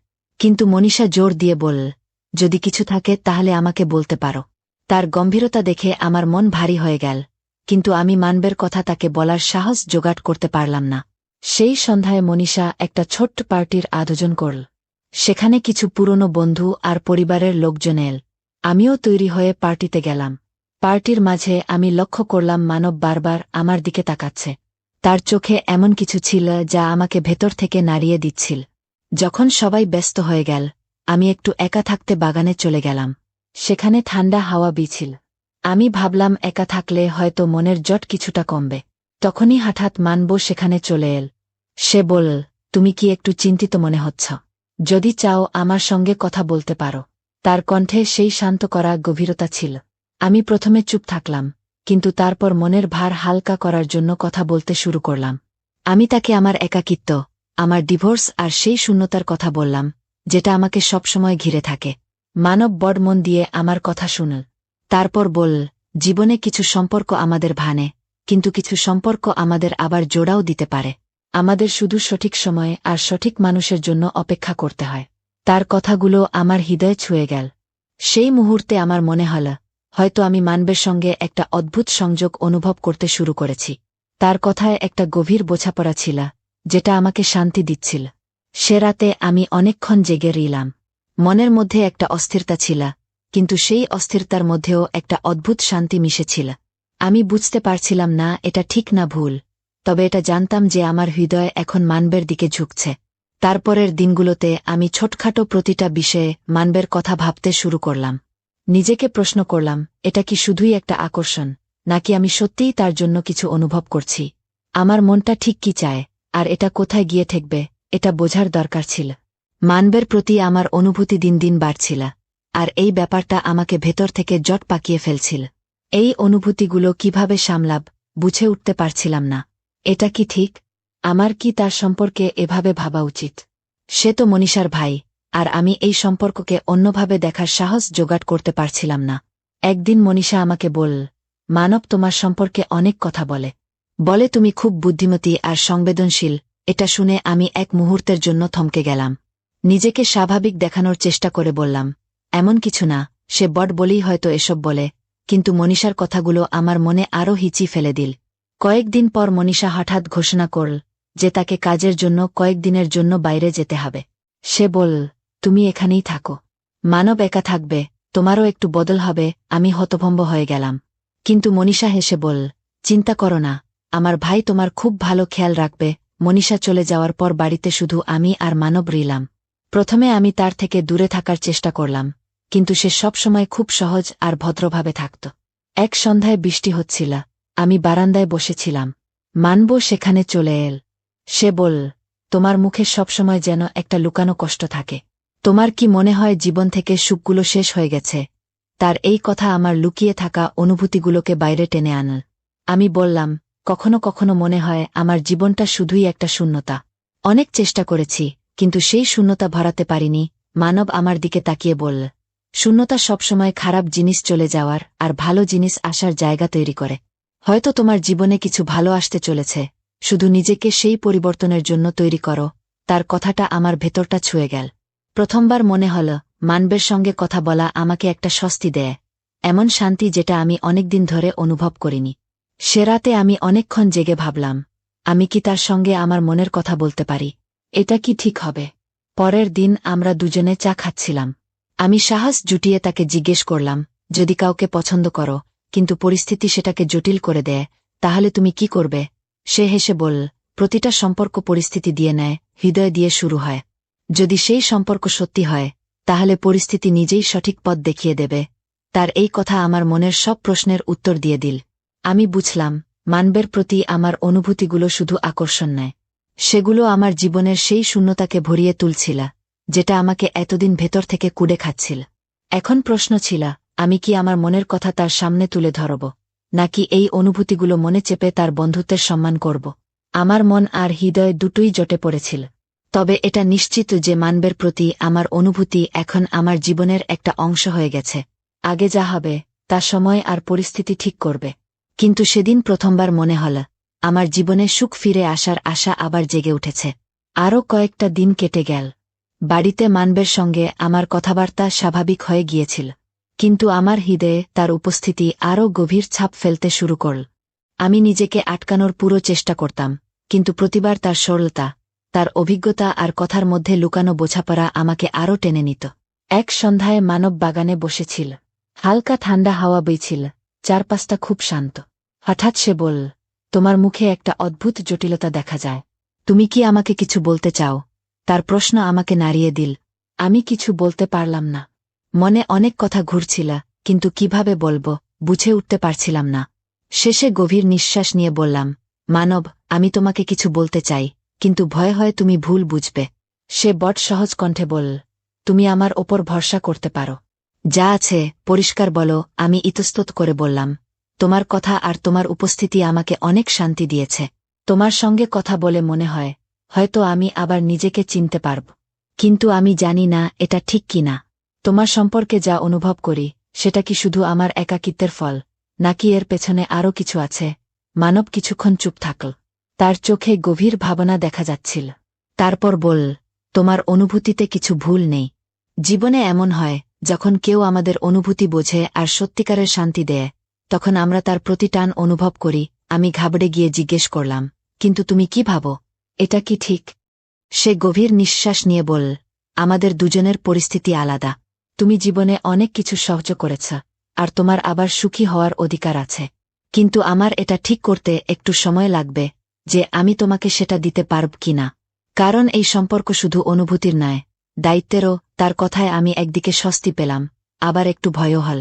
কিন্তু মনীষা জোর দিয়ে বলল, যদি কিছু থাকে তাহলে আমাকে বলতে পারো। তার গম্ভীরতা দেখে আমার মন ভারী হয়ে গেল, কিন্তু আমি মানবের কথা তাকে বলার সাহস জোগাড় করতে পারলাম না। সেই সন্ধ্যায় মনীষা একটা ছোট্ট পার্টির আয়োজন করল। সেখানে কিছু পুরনো বন্ধু আর পরিবারের লোকজন এল। আমিও তৈরি হয়ে পার্টিতে গেলাম। পার্টির মাঝে আমি লক্ষ্য করলাম মানব বারবার আমার দিকে তাকাচ্ছে। তার চোখে এমন কিছু ছিল যা আমাকে ভেতর থেকে নাড়িয়ে দিচ্ছিল। যখন সবাই ব্যস্ত হয়ে গেল, আমি একটু একা থাকতে বাগানে চলে গেলাম। সেখানে ঠান্ডা হাওয়া বিছিল। আমি ভাবলাম একা থাকলে হয়তো মনের জট কিছুটা কমবে। তখনই হঠাৎ মানব সেখানে চলে এল। সে বলল, তুমি কি একটু চিন্তিত মনে হচ্ছ? যদি চাও আমার সঙ্গে কথা বলতে পারো। তার কণ্ঠে সেই শান্ত করা গভীরতা ছিল। আমি প্রথমে চুপ থাকলাম, কিন্তু তারপর মনের ভার হালকা করার জন্য কথা বলতে শুরু করলাম। আমি তাকে আমার একাকিত্ব, আমার ডিভোর্স আর সেই শূন্যতার কথা বললাম যেটা আমাকে সবসময় ঘিরে থাকে। মানব বড় মন দিয়ে আমার কথা শুনল। তারপর বলল, জীবনে কিছু সম্পর্ক আমাদের ভানে, কিন্তু কিছু সম্পর্ক আমাদের আবার জোড়াও দিতে পারে। আমাদের শুধু সঠিক সময়ে আর সঠিক মানুষের জন্য অপেক্ষা করতে হয়। তার কথাগুলো আমার হৃদয়ে ছুঁয়ে গেল। সেই মুহূর্তে আমার মনে হল, হয়তো আমি মানবের সঙ্গে একটা অদ্ভুত সংযোগ অনুভব করতে শুরু করেছি। তার কথায় একটা গভীর বোঝাপড়া ছিল, যেটা আমাকে শান্তি দিচ্ছিল। সে রাতে আমি অনেকক্ষণ জেগে রইলাম। মনের মধ্যে একটা অস্থিরতা ছিল, কিন্তু সেই অস্থিরতার মধ্যেও একটা অদ্ভুত শান্তি মিশেছিল। আমি বুঝতে পারছিলাম না এটা ঠিক না ভুল, তবে এটা জানতাম যে আমার হৃদয় এখন মানবের দিকে ঝুঁকছে। তারপরের দিনগুলোতে আমি ছোটখাটো প্রতিটা বিষয়ে মানবের কথা ভাবতে শুরু করলাম। নিজেকে প্রশ্ন করলাম, এটা কি শুধুই একটা আকর্ষণ, নাকি আমি সত্যিই তার জন্য কিছু অনুভব করছি? আমার মনটা ঠিক কি চায়, আর এটা কোথায় গিয়ে ঠেকবে, এটা বোঝার দরকার ছিল। মানবের প্রতি আমার অনুভূতি দিন দিন বাড়ছিল, আর এই ব্যাপারটা আমাকে ভেতর থেকে জট পাকিয়ে ফেলছিল। এই অনুভূতিগুলো কিভাবে সামলাব বুঝে উঠতে পারছিলাম না। এটা কি ঠিক? আমার কি তার সম্পর্কে এভাবে ভাবা উচিত? সে তো মনীষার ভাই, আর আমি এই সম্পর্ককে অন্যভাবে দেখার সাহস জোগাড় করতে পারছিলাম না। একদিন মনীষা আমাকে বলল, মানব তোমার সম্পর্কে অনেক কথা বলে। বলে তুমি খুব বুদ্ধিমতী আর সংবেদনশীল। এটা শুনে আমি এক মুহূর্তের জন্য থমকে গেলাম। নিজেকে স্বাভাবিক দেখানোর চেষ্টা করে বললাম, এমন কিছু না, সে বট বলেই হয়তো এসব বলে। কিন্তু মনীষার কথাগুলো আমার মনে আরও হিচি ফেলে দিল। কয়েকদিন পর মনীষা হঠাৎ ঘোষণা করল যে তাকে কাজের জন্য কয়েকদিনের জন্য বাইরে যেতে হবে। সে বলল, তুমি এখানেই থাকো। মানব একা থাকবে, তোমারও একটু বদল হবে। আমি হতভম্ব হয়ে গেলাম। কিন্তু মনীষা হেসে বলল, চিন্তা করো না, আমার ভাই তোমার খুব ভালো খেয়াল রাখবে। মনীষা চলে যাওয়ার পর বাড়িতে শুধু আমি আর মানব রইলাম। প্রথমে আমি তার থেকে দূরে থাকার চেষ্টা করলাম, কিন্তু সে সবসময় খুব সহজ আর ভদ্রভাবে থাকত। এক সন্ধ্যায় বৃষ্টি হচ্ছিল। আমি বারান্দায় বসেছিলাম। মানব সেখানে চলে এল। সে বলল, তোমার মুখে সবসময় যেন একটা লুকানো কষ্ট থাকে। তোমার কি মনে হয় জীবন থেকে সুখগুলো শেষ হয়ে গেছে? তার এই কথা আমার লুকিয়ে থাকা অনুভূতিগুলোকে বাইরে টেনে আনল। আমি বললাম, কখনো কখনো মনে হয় আমার জীবনটা শুধুই একটা শূন্যতা। অনেক চেষ্টা করেছি, কিন্তু সেই শূন্যতা ভরাতে পারিনি। মানব আমার দিকে তাকিয়ে বলল, শূন্যতা সবসময় খারাপ জিনিস চলে যাওয়ার আর ভালো জিনিস আসার জায়গা তৈরি করে। হয়তো তোমার জীবনে কিছু ভালো আসতে চলেছে, শুধু নিজেকে সেই পরিবর্তনের জন্য তৈরি করো। তার কথাটা আমার ভেতরটা ছুঁয়ে গেল। প্রথমবার মনে হল মানবের সঙ্গে কথা বলা আমাকে একটা স্বস্তি দেয়, এমন শান্তি যেটা আমি অনেকদিন ধরে অনুভব করিনি। সে রাতে আমি অনেকক্ষণ জেগে ভাবলাম, আমি কি তার সঙ্গে আমার মনের কথা বলতে পারি? এটা কি ঠিক হবে? পরের দিন আমরা দুজনে চা খাচ্ছিলাম। আমি সাহস জুটিয়ে তাকে জিজ্ঞেস করলাম, যদি কাউকে পছন্দ করো, কিন্তু পরিস্থিতি সেটাকে জটিল করে দেয়, তাহলে তুমি কি করবে? সে হেসে বলল, প্রতিটা সম্পর্ক পরিস্থিতি দিয়ে নেয়, হৃদয় দিয়ে শুরু হয়। যদি সেই সম্পর্ক সত্যি হয়, তাহলে পরিস্থিতি নিজেই সঠিক পথ দেখিয়ে দেবে। তার এই কথা আমার মনের সব প্রশ্নের উত্তর দিয়ে দিল। আমি বুঝলাম, মানবের প্রতি আমার অনুভূতিগুলো শুধু আকর্ষণ নয়, সেগুলো আমার জীবনের সেই শূন্যতাকে ভরিয়ে তুলছিল, যেটা আমাকে এতদিন ভেতর থেকে কুড়ে খাচ্ছিল। এখন প্রশ্ন ছিল, আমি কি আমার মনের কথা তার সামনে তুলে ধরব, নাকি এই অনুভূতিগুলো মনে চেপে তার বন্ধুত্বের সম্মান করব? আমার মন আর হৃদয় দুটোই জটে পড়েছিল। তবে এটা নিশ্চিত যে মানবের প্রতি আমার অনুভূতি এখন আমার জীবনের একটা অংশ হয়ে গেছে। আগে যা হবে তা সময় আর পরিস্থিতি ঠিক করবে। কিন্তু সেদিন প্রথমবার মনে হল, আমার জীবনে সুখ ফিরে আসার আশা আবার জেগে উঠেছে। আরও কয়েকটা দিন কেটে গেল। বাড়িতে মানবের সঙ্গে আমার কথাবার্তা স্বাভাবিক হয়ে গিয়েছিল, কিন্তু আমার হৃদয়ে তার উপস্থিতি আরও গভীর ছাপ ফেলতে শুরু করল। আমি নিজেকে আটকানোর পুরো চেষ্টা করতাম, কিন্তু প্রতিবার তার সরলতা, তার অভিজ্ঞতা আর কথার মধ্যে লুকানো বোঝাপড়া আমাকে আরও টেনে নিত। এক সন্ধ্যায় মানব বাগানে বসেছিল। হালকা ঠান্ডা হাওয়া বইছিল, চারপাশটা খুব শান্ত। হঠাৎ সে বলল, তোমার মুখে একটা অদ্ভুত জটিলতা দেখা যায়। তুমি কি আমাকে কিছু বলতে চাও? তার প্রশ্ন আমাকে নাড়িয়ে দিল। আমি কিছু বলতে পারলাম না। মনে অনেক কথা ঘুরছিল, কিন্তু কিভাবে বলবো বুঝে উঠতে পারছিলাম না। শেষে গভীর নিঃশ্বাস নিয়ে বললাম, মানব, আমি তোমাকে কিছু বলতে চাই, কিন্তু ভয় হয় তুমি ভুল বুঝবে। সে বট সহজ কণ্ঠে বলল, তুমি আমার ওপর ভরসা করতে পারো। যা আছে পরিষ্কার বলো। আমি ইতস্তত করে বললাম, তোমার কথা আর তোমার উপস্থিতি আমাকে অনেক শান্তি দিয়েছে। তোমার সঙ্গে কথা বলে মনে হয় হয়তো আমি আবার নিজেকে চিনতে পারব। কিন্তু আমি জানি না এটা ঠিক কিনা। তোমার সম্পর্কে যা অনুভব করি সেটা কি শুধু আমার একাকিত্বের ফল, নাকি এর পেছনে আরও কিছু আছে? মানব কিছুক্ষণ চুপ থাকল। তার চোখে গভীর ভাবনা দেখা যাচ্ছিল। তারপর বলল, তোমার অনুভূতিতে কিছু ভুল নেই। জীবনে এমন হয়, যখন কেউ আমাদের অনুভূতি বোঝে আর সত্যিকারের শান্তি দেয়, তখন আমরা তার প্রতি টান অনুভব করি। আমি ঘাবড়ে গিয়ে জিজ্ঞেস করলাম, কিন্তু তুমি কি ভাবো? এটা কি ঠিক? সে গভীর নিঃশ্বাস নিয়ে বলল, আমাদের দুজনের পরিস্থিতি আলাদা। তুমি জীবনে অনেক কিছু সহ্য করেছ, আর তোমার আবার সুখী হওয়ার অধিকার আছে। কিন্তু আমার এটা ঠিক করতে একটু সময় লাগবে যে আমি তোমাকে সেটা দিতে পারব কিনা। কারণ এই সম্পর্ক শুধু অনুভূতির নয়, দায়িত্বেরও। তার কথায় আমি একদিকে স্বস্তি পেলাম, আবার একটু ভয়ও হল।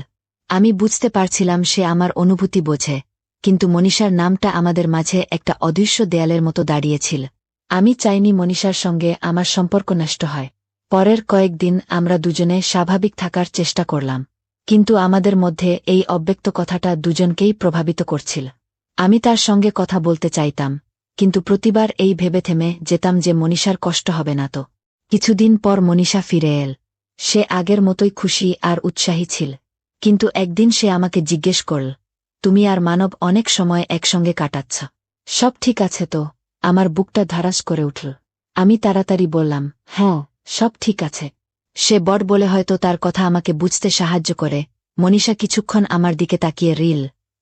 আমি বুঝতে পারছিলাম সে আমার অনুভূতি বোঝে, কিন্তু মনীষার নামটা আমাদের মাঝে একটা অদৃশ্য দেয়ালের মতো দাঁড়িয়েছিল। আমি চাইনি মনীষার সঙ্গে আমার সম্পর্ক নষ্ট হয়। পরের কয়েকদিন আমরা দুজনে স্বাভাবিক থাকার চেষ্টা করলাম, কিন্তু আমাদের মধ্যে এই অব্যক্ত কথাটা দুজনকেই প্রভাবিত করছিল। আমি তার সঙ্গে কথা বলতে চাইতাম, কিন্তু প্রতিবার এই ভেবে থেমে যেতাম যে মনীষার কষ্ট হবে না তো। কিছুদিন পর মনীষা ফিরে এল। সে আগের মতোই খুশি আর উৎসাহী ছিল। কিন্তু একদিন সে আমাকে জিজ্ঞেস করল, তুমি আর মানব অনেক সময় একসঙ্গে কাটাচ্ছ, সব ঠিক আছে তো? আমার বুকটা ধারাস করে উঠল। আমি তাড়াতাড়ি বললাম, হ্যাঁ, সব ঠিক আছে। সে বড় বলে হয়তো তার কথা আমাকে বুঝতে সাহায্য করে। মনীষা কিছুক্ষণ আমার দিকে তাকিয়ে রিল,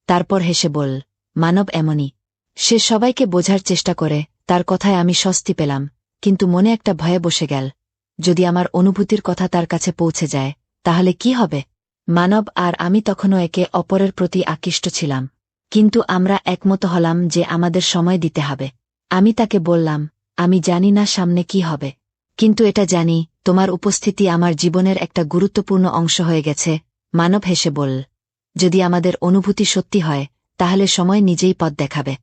তারপর হেসে বলল, মানব এমনই। সে সবাইকে বোঝার চেষ্টা করে। তার কথায় আমি স্বস্তি পেলাম, কিন্তু মনে একটা ভয়ে বসে গেল। যদি আমার অনুভূতির কথা তার কাছে পৌঁছে যায়, তাহলে কি হবে? মানব আর আমি তখনও একে অপরের প্রতি আকৃষ্ট ছিলাম, কিন্তু আমরা একমত হলাম যে আমাদের সময় দিতে হবে। আমি তাকে বললাম, আমি জানি না সামনে কি হবে, কিন্তু এটা জানি, তোমার উপস্থিতি আমার জীবনের একটা গুরুত্বপূর্ণ অংশ হয়ে গেছে। মানব হেসে বলল, যদি আমাদের অনুভূতি সত্যি হয়, তাহলে সময় নিজেই পথ দেখাবে।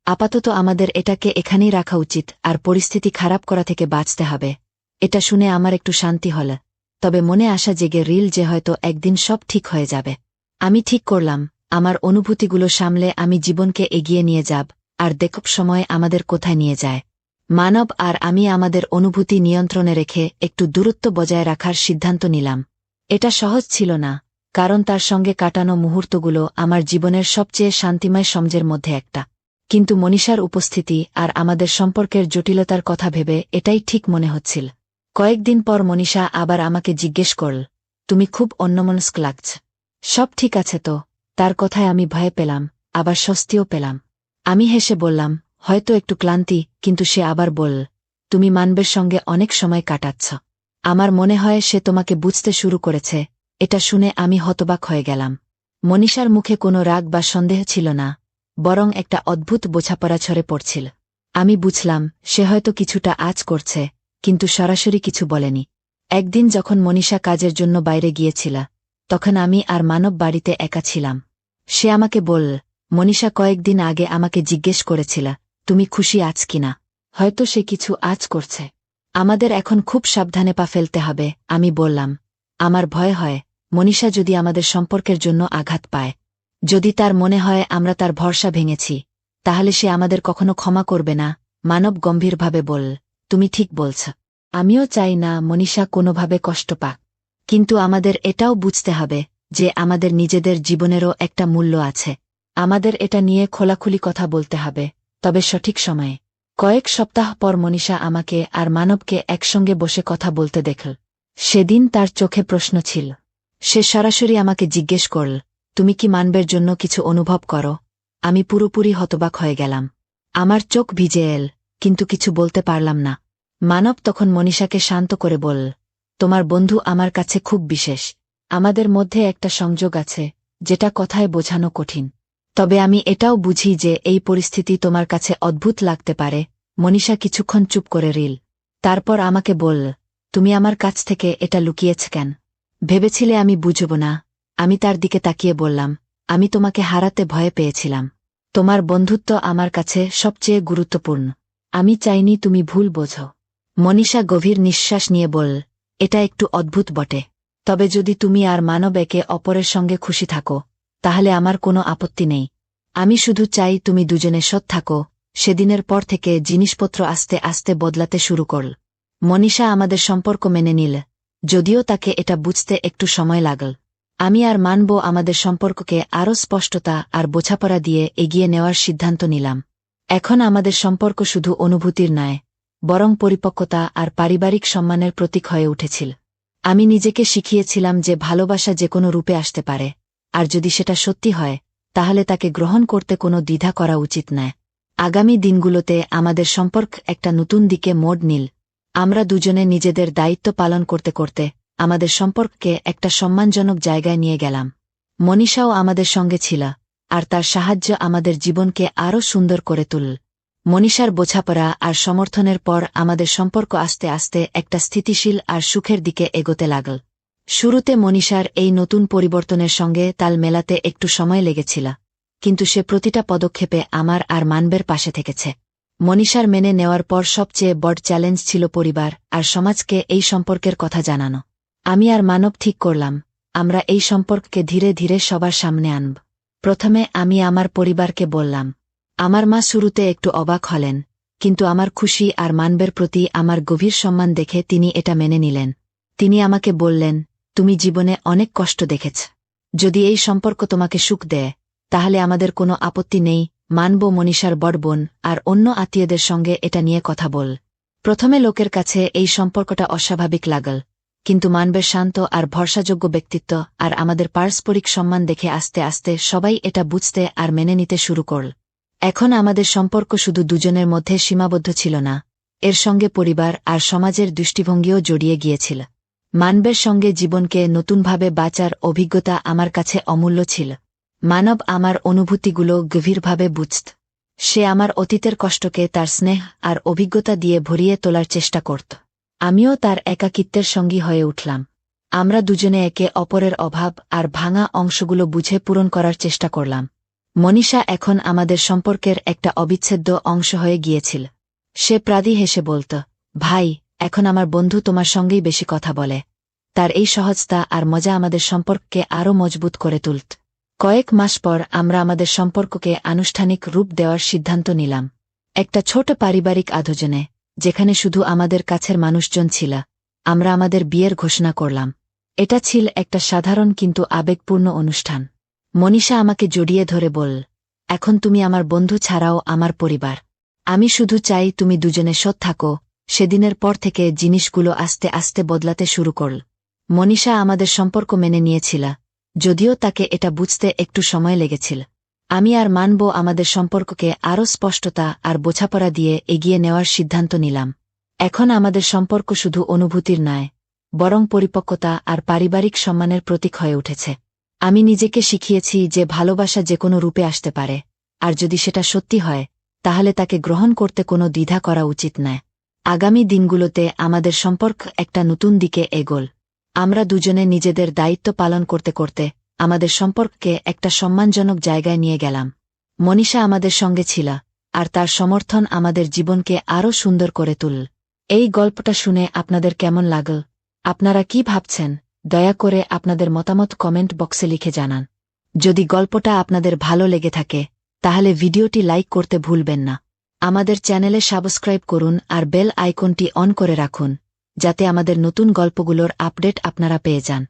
আপাতত আমাদের এটাকে এখানেই রাখা উচিত, আর পরিস্থিতি খারাপ করা থেকে বাঁচতে হবে। এটা শুনে আমার একটু শান্তি হল, তবে মনে আশা জেগে রিল যে হয়তো একদিন সব ঠিক হয়ে যাবে। আমি ঠিক করলাম, আমার অনুভূতিগুলো সামলে আমি জীবনকে এগিয়ে নিয়ে যাব, আর দেখব সময় আমাদের কোথায় নিয়ে যায়। মানব আর আমি আমাদের অনুভূতি নিয়ন্ত্রণে রেখে একটু দূরত্ব বজায় রাখার সিদ্ধান্ত নিলাম। এটা সহজ ছিল না, কারণ তার সঙ্গে কাটানো মুহূর্তগুলো আমার জীবনের সবচেয়ে শান্তিময় সময়ের মধ্যে একটা। কিন্তু মনীষার উপস্থিতি আর আমাদের সম্পর্কের জটিলতার কথা ভেবে এটাই ঠিক মনে হচ্ছিল। কয়েকদিন পর মনীষা আবার আমাকে জিজ্ঞেস করল, তুমি খুব অন্যমনস্ক লাগছে, সব ঠিক আছে তো? তার কথায় আমি ভয় পেলাম, আবার স্বস্তিও পেলাম। আমি হেসে বললাম, হয়তো একটু ক্লান্তি। কিন্তু সে আবার বলল, তুমি মানবের সঙ্গে অনেক সময় কাটাচ্ছ, আমার মনে হয় সে তোমাকে বুঝতে শুরু করেছে। এটা শুনে আমি হতবাক হয়ে গেলাম। মনীষার মুখে কোনো রাগ বা সন্দেহ ছিল না, বরং একটা অদ্ভুত বোঝাপড়া ছড়ে পড়ছিল। আমি বুঝলাম সে হয়তো কিছুটা আঁচ করছে, কিন্তু সরাসরি কিছু বলেনি। একদিন যখন মনীষা কাজের জন্য বাইরে গিয়েছিল, তখন আমি আর মানব বাড়িতে একা ছিলাম। সে আমাকে বলল, মনীষা কয়েকদিন আগে আমাকে জিজ্ঞেস করেছিল, তুমি খুশি আছ কিনা? হয়তো সে কিছু আঁচ করছে। আমাদের এখন খুব সাবধানে পা ফেলতে হবে। আমি বললাম, আমার ভয় হয় মনীষা যদি আমাদের সম্পর্কের জন্য আঘাত পায়। যদি তার মনে হয় আমরা তার ভরসা ভেঙেছি, তাহলে সে আমাদের কখনো ক্ষমা করবে না। মানব গম্ভীরভাবে বলল, তুমি ঠিক বলছ। আমিও চাই না মনীষা কোনোভাবে কষ্ট পাক। কিন্তু আমাদের এটাও বুঝতে হবে যে আমাদের নিজেদের জীবনেরও একটা মূল্য আছে। আমাদের এটা নিয়ে খোলাখুলি কথা বলতে হবে, তবে সঠিক সময়ে। কয়েক সপ্তাহ পর মনীষা আমাকে আর মানবকে একসঙ্গে বসে কথা বলতে দেখল। সেদিন তার চোখে প্রশ্ন ছিল। সে সরাসরি আমাকে জিজ্ঞেস করল, তুমি কি মানবের জন্য কিছু অনুভব করো? আমি পুরোপুরি হতবাক হয়ে গেলাম। আমার চোখ ভিজে এল, কিন্তু কিছু বলতে পারলাম না। মানব তখন মনীষাকে শান্ত করে বলল, তোমার বন্ধু আমার কাছে খুব বিশেষ। আমাদের মধ্যে একটা সংযোগ আছে, যেটা কথায় বোঝানো কঠিন। তবে আমি এটাও বুঝি যে এই পরিস্থিতি তোমার কাছে অদ্ভুত লাগতে পারে। মনীষা কিছুক্ষণ চুপ করে রিল, তারপর আমাকে বলল, তুমি আমার কাছ থেকে এটা লুকিয়েছ কেন? ভেবেছিলে আমি বুঝব না? আমি তার দিকে তাকিয়ে বললাম, আমি তোমাকে হারাতে ভয়ে পেয়েছিলাম। তোমার বন্ধুত্ব আমার কাছে সবচেয়ে গুরুত্বপূর্ণ। আমি চাইনি তুমি ভুল বোঝো। মনীষা গভীর নিঃশ্বাস নিয়ে বলল, এটা একটু অদ্ভুত বটে, তবে যদি তুমি আর মানব একে অপরের সঙ্গে খুশি থাকো, তাহলে আমার কোনো আপত্তি নেই। আমি শুধু চাই তুমি দুজনে সৎ থাকো, সেদিনের পর থেকে জিনিসপত্র আস্তে আস্তে বদলাতে শুরু করল। মনীষা আমাদের সম্পর্ক মেনে নিল, যদিও তাকে এটা বুঝতে একটু সময় লাগল। আমি আর মানব আমাদের সম্পর্ককে আরও স্পষ্টতা আর বোঝাপড়া দিয়ে এগিয়ে নেওয়ার সিদ্ধান্ত নিলাম। এখন আমাদের সম্পর্ক শুধু অনুভূতির নয়, বরং পরিপক্কতা আর পারিবারিক সম্মানের প্রতীক হয়ে উঠেছিল। আমি নিজেকে শিখিয়েছিলাম যে ভালোবাসা যে কোনো রূপে আসতে পারে, আর যদি সেটা সত্যি হয় তাহলে তাকে গ্রহণ করতে কোনো দ্বিধা করা উচিত নয়। আগামী দিনগুলোতে আমাদের সম্পর্ক একটা নতুন দিকে মোড় নিল। আমরা দুজনে নিজেদের দায়িত্ব পালন করতে করতে আমাদের সম্পর্ককে একটা সম্মানজনক জায়গায় নিয়ে গেলাম। মনীষাও আমাদের সঙ্গে ছিল, আর তার সাহায্য আমাদের জীবনকে আরও সুন্দর করে তুলল। মনীষার বোঝাপড়া আর সমর্থনের পর আমাদের সম্পর্ক আস্তে আস্তে একটা স্থিতিশীল আর সুখের দিকে এগোতে লাগল। শুরুতে মনীষার এই নতুন পরিবর্তনের সঙ্গে তাল মেলাতে একটু সময় লেগেছিল, কিন্তু সে প্রতিটা পদক্ষেপে আমার আর মানবের পাশে থেকেছে। মনীষার মেনে নেওয়ার পর সবচেয়ে বড় চ্যালেঞ্জ ছিল পরিবার আর সমাজকে এই সম্পর্কের কথা জানানো। আমি আর মানব ঠিক করলাম, আমরা এই সম্পর্ককে ধীরে ধীরে সবার সামনে আনব। প্রথমে আমি আমার পরিবারকে বললাম। আমার মা শুরুতে একটু অবাক হলেন, কিন্তু আমার খুশি আর মানবের প্রতি আমার গভীর সম্মান দেখে তিনি এটা মেনে নিলেন। তিনি আমাকে বললেন, তুমি জীবনে অনেক কষ্ট দেখেছ, যদি এই সম্পর্ক তোমাকে সুখ দেয় তাহলে আমাদের কোনো আপত্তি নেই। মানব মনীষার বড় বোন আর অন্য আত্মীয়দের সঙ্গে এটা নিয়ে কথা বল। প্রথমে লোকের কাছে এই সম্পর্কটা অস্বাভাবিক লাগল, কিন্তু মানবের শান্ত আর ভরসাযোগ্য ব্যক্তিত্ব আর আমাদের পারস্পরিক সম্মান দেখে আস্তে আস্তে সবাই এটা বুঝতে আর মেনে নিতে শুরু করল। এখন আমাদের সম্পর্ক শুধু দুজনের মধ্যে সীমাবদ্ধ ছিল না, এর সঙ্গে পরিবার আর সমাজের দৃষ্টিভঙ্গিও জড়িয়ে গিয়েছিল। মানবের সঙ্গে জীবনকে নতুনভাবে বাঁচার অভিজ্ঞতা আমার কাছে অমূল্য ছিল। মানব আমার অনুভূতিগুলো গভীরভাবে বুঝত। সে আমার অতীতের কষ্টকে তার স্নেহ আর অভিজ্ঞতা দিয়ে ভরিয়ে তোলার চেষ্টা করত। আমিও তার একাকিত্বের সঙ্গী হয়ে উঠলাম। আমরা দুজনে একে অপরের অভাব আর ভাঙা অংশগুলো বুঝে পূরণ করার চেষ্টা করলাম। মনীষা এখন আমাদের সম্পর্কের একটা অবিচ্ছেদ্য অংশ হয়ে গিয়েছিল। সে প্রায়ই হেসে বলত, ভাই, এখন আমার বন্ধু তোমার সঙ্গেই বেশি কথা বলে। তার এই সহজতা আর মজা আমাদের সম্পর্ককে আরও মজবুত করে তুলত। কয়েক মাস পর আমরা আমাদের সম্পর্ককে আনুষ্ঠানিক রূপ দেওয়ার সিদ্ধান্ত নিলাম। একটা ছোট পারিবারিক আয়োজনে, যেখানে শুধু আমাদের কাছের মানুষজন ছিল, আমরা আমাদের বিয়ের ঘোষণা করলাম। এটা ছিল একটা সাধারণ কিন্তু আবেগপূর্ণ অনুষ্ঠান। মনীষা আমাকে জড়িয়ে ধরে বলল, এখন তুমি আমার বন্ধু ছাড়াও আমার পরিবার। আমি শুধু চাই তুমি দুজনে সৎ থাকো। সেদিনের পর থেকে জিনিসগুলো আস্তে আস্তে বদলাতে শুরু করল। মনীষা আমাদের সম্পর্ক মেনে নিয়েছিল, যদিও তাকে এটা বুঝতে একটু সময় লেগেছিল। আমি আর মানব আমাদের সম্পর্ককে আরও স্পষ্টতা আর বোঝাপড়া দিয়ে এগিয়ে নেওয়ার সিদ্ধান্ত নিলাম। এখন আমাদের সম্পর্ক শুধু অনুভূতির নয়, বরং পরিপক্কতা আর পারিবারিক সম্মানের প্রতীক হয়ে উঠেছে। আমি নিজেকে শিখিয়েছি যে ভালোবাসা যে কোনো রূপে আসতে পারে, আর যদি সেটা সত্যি হয় তাহলে তাকে গ্রহণ করতে কোনো দ্বিধা করা উচিত নয়। আগামী দিনগুলোতে আমাদের সম্পর্ক একটা নতুন দিকে এগোল। আমরা দুজনে নিজেদের দায়িত্ব পালন করতে করতে আমাদের সম্পর্ককে একটা সম্মানজনক জায়গায় নিয়ে গেলাম। মনীষা আমাদের সঙ্গে ছিল, আর তার সমর্থন আমাদের জীবনকে আরও সুন্দর করে তুলল। এই গল্পটা শুনে আপনাদের কেমন লাগল? আপনারা কি ভাবছেন? দয়া করে আপনাদের মতামত কমেন্ট বক্সে লিখে জানান। যদি গল্পটা আপনাদের ভালো লেগে থাকে তাহলে ভিডিওটি লাইক করতে ভুলবেন না। আমাদের চ্যানেলে সাবস্ক্রাইব করুন আর বেল আইকনটি অন করে রাখুন, যাতে আমাদের নতুন গল্পগুলোর আপডেট আপনারা পেয়ে যান।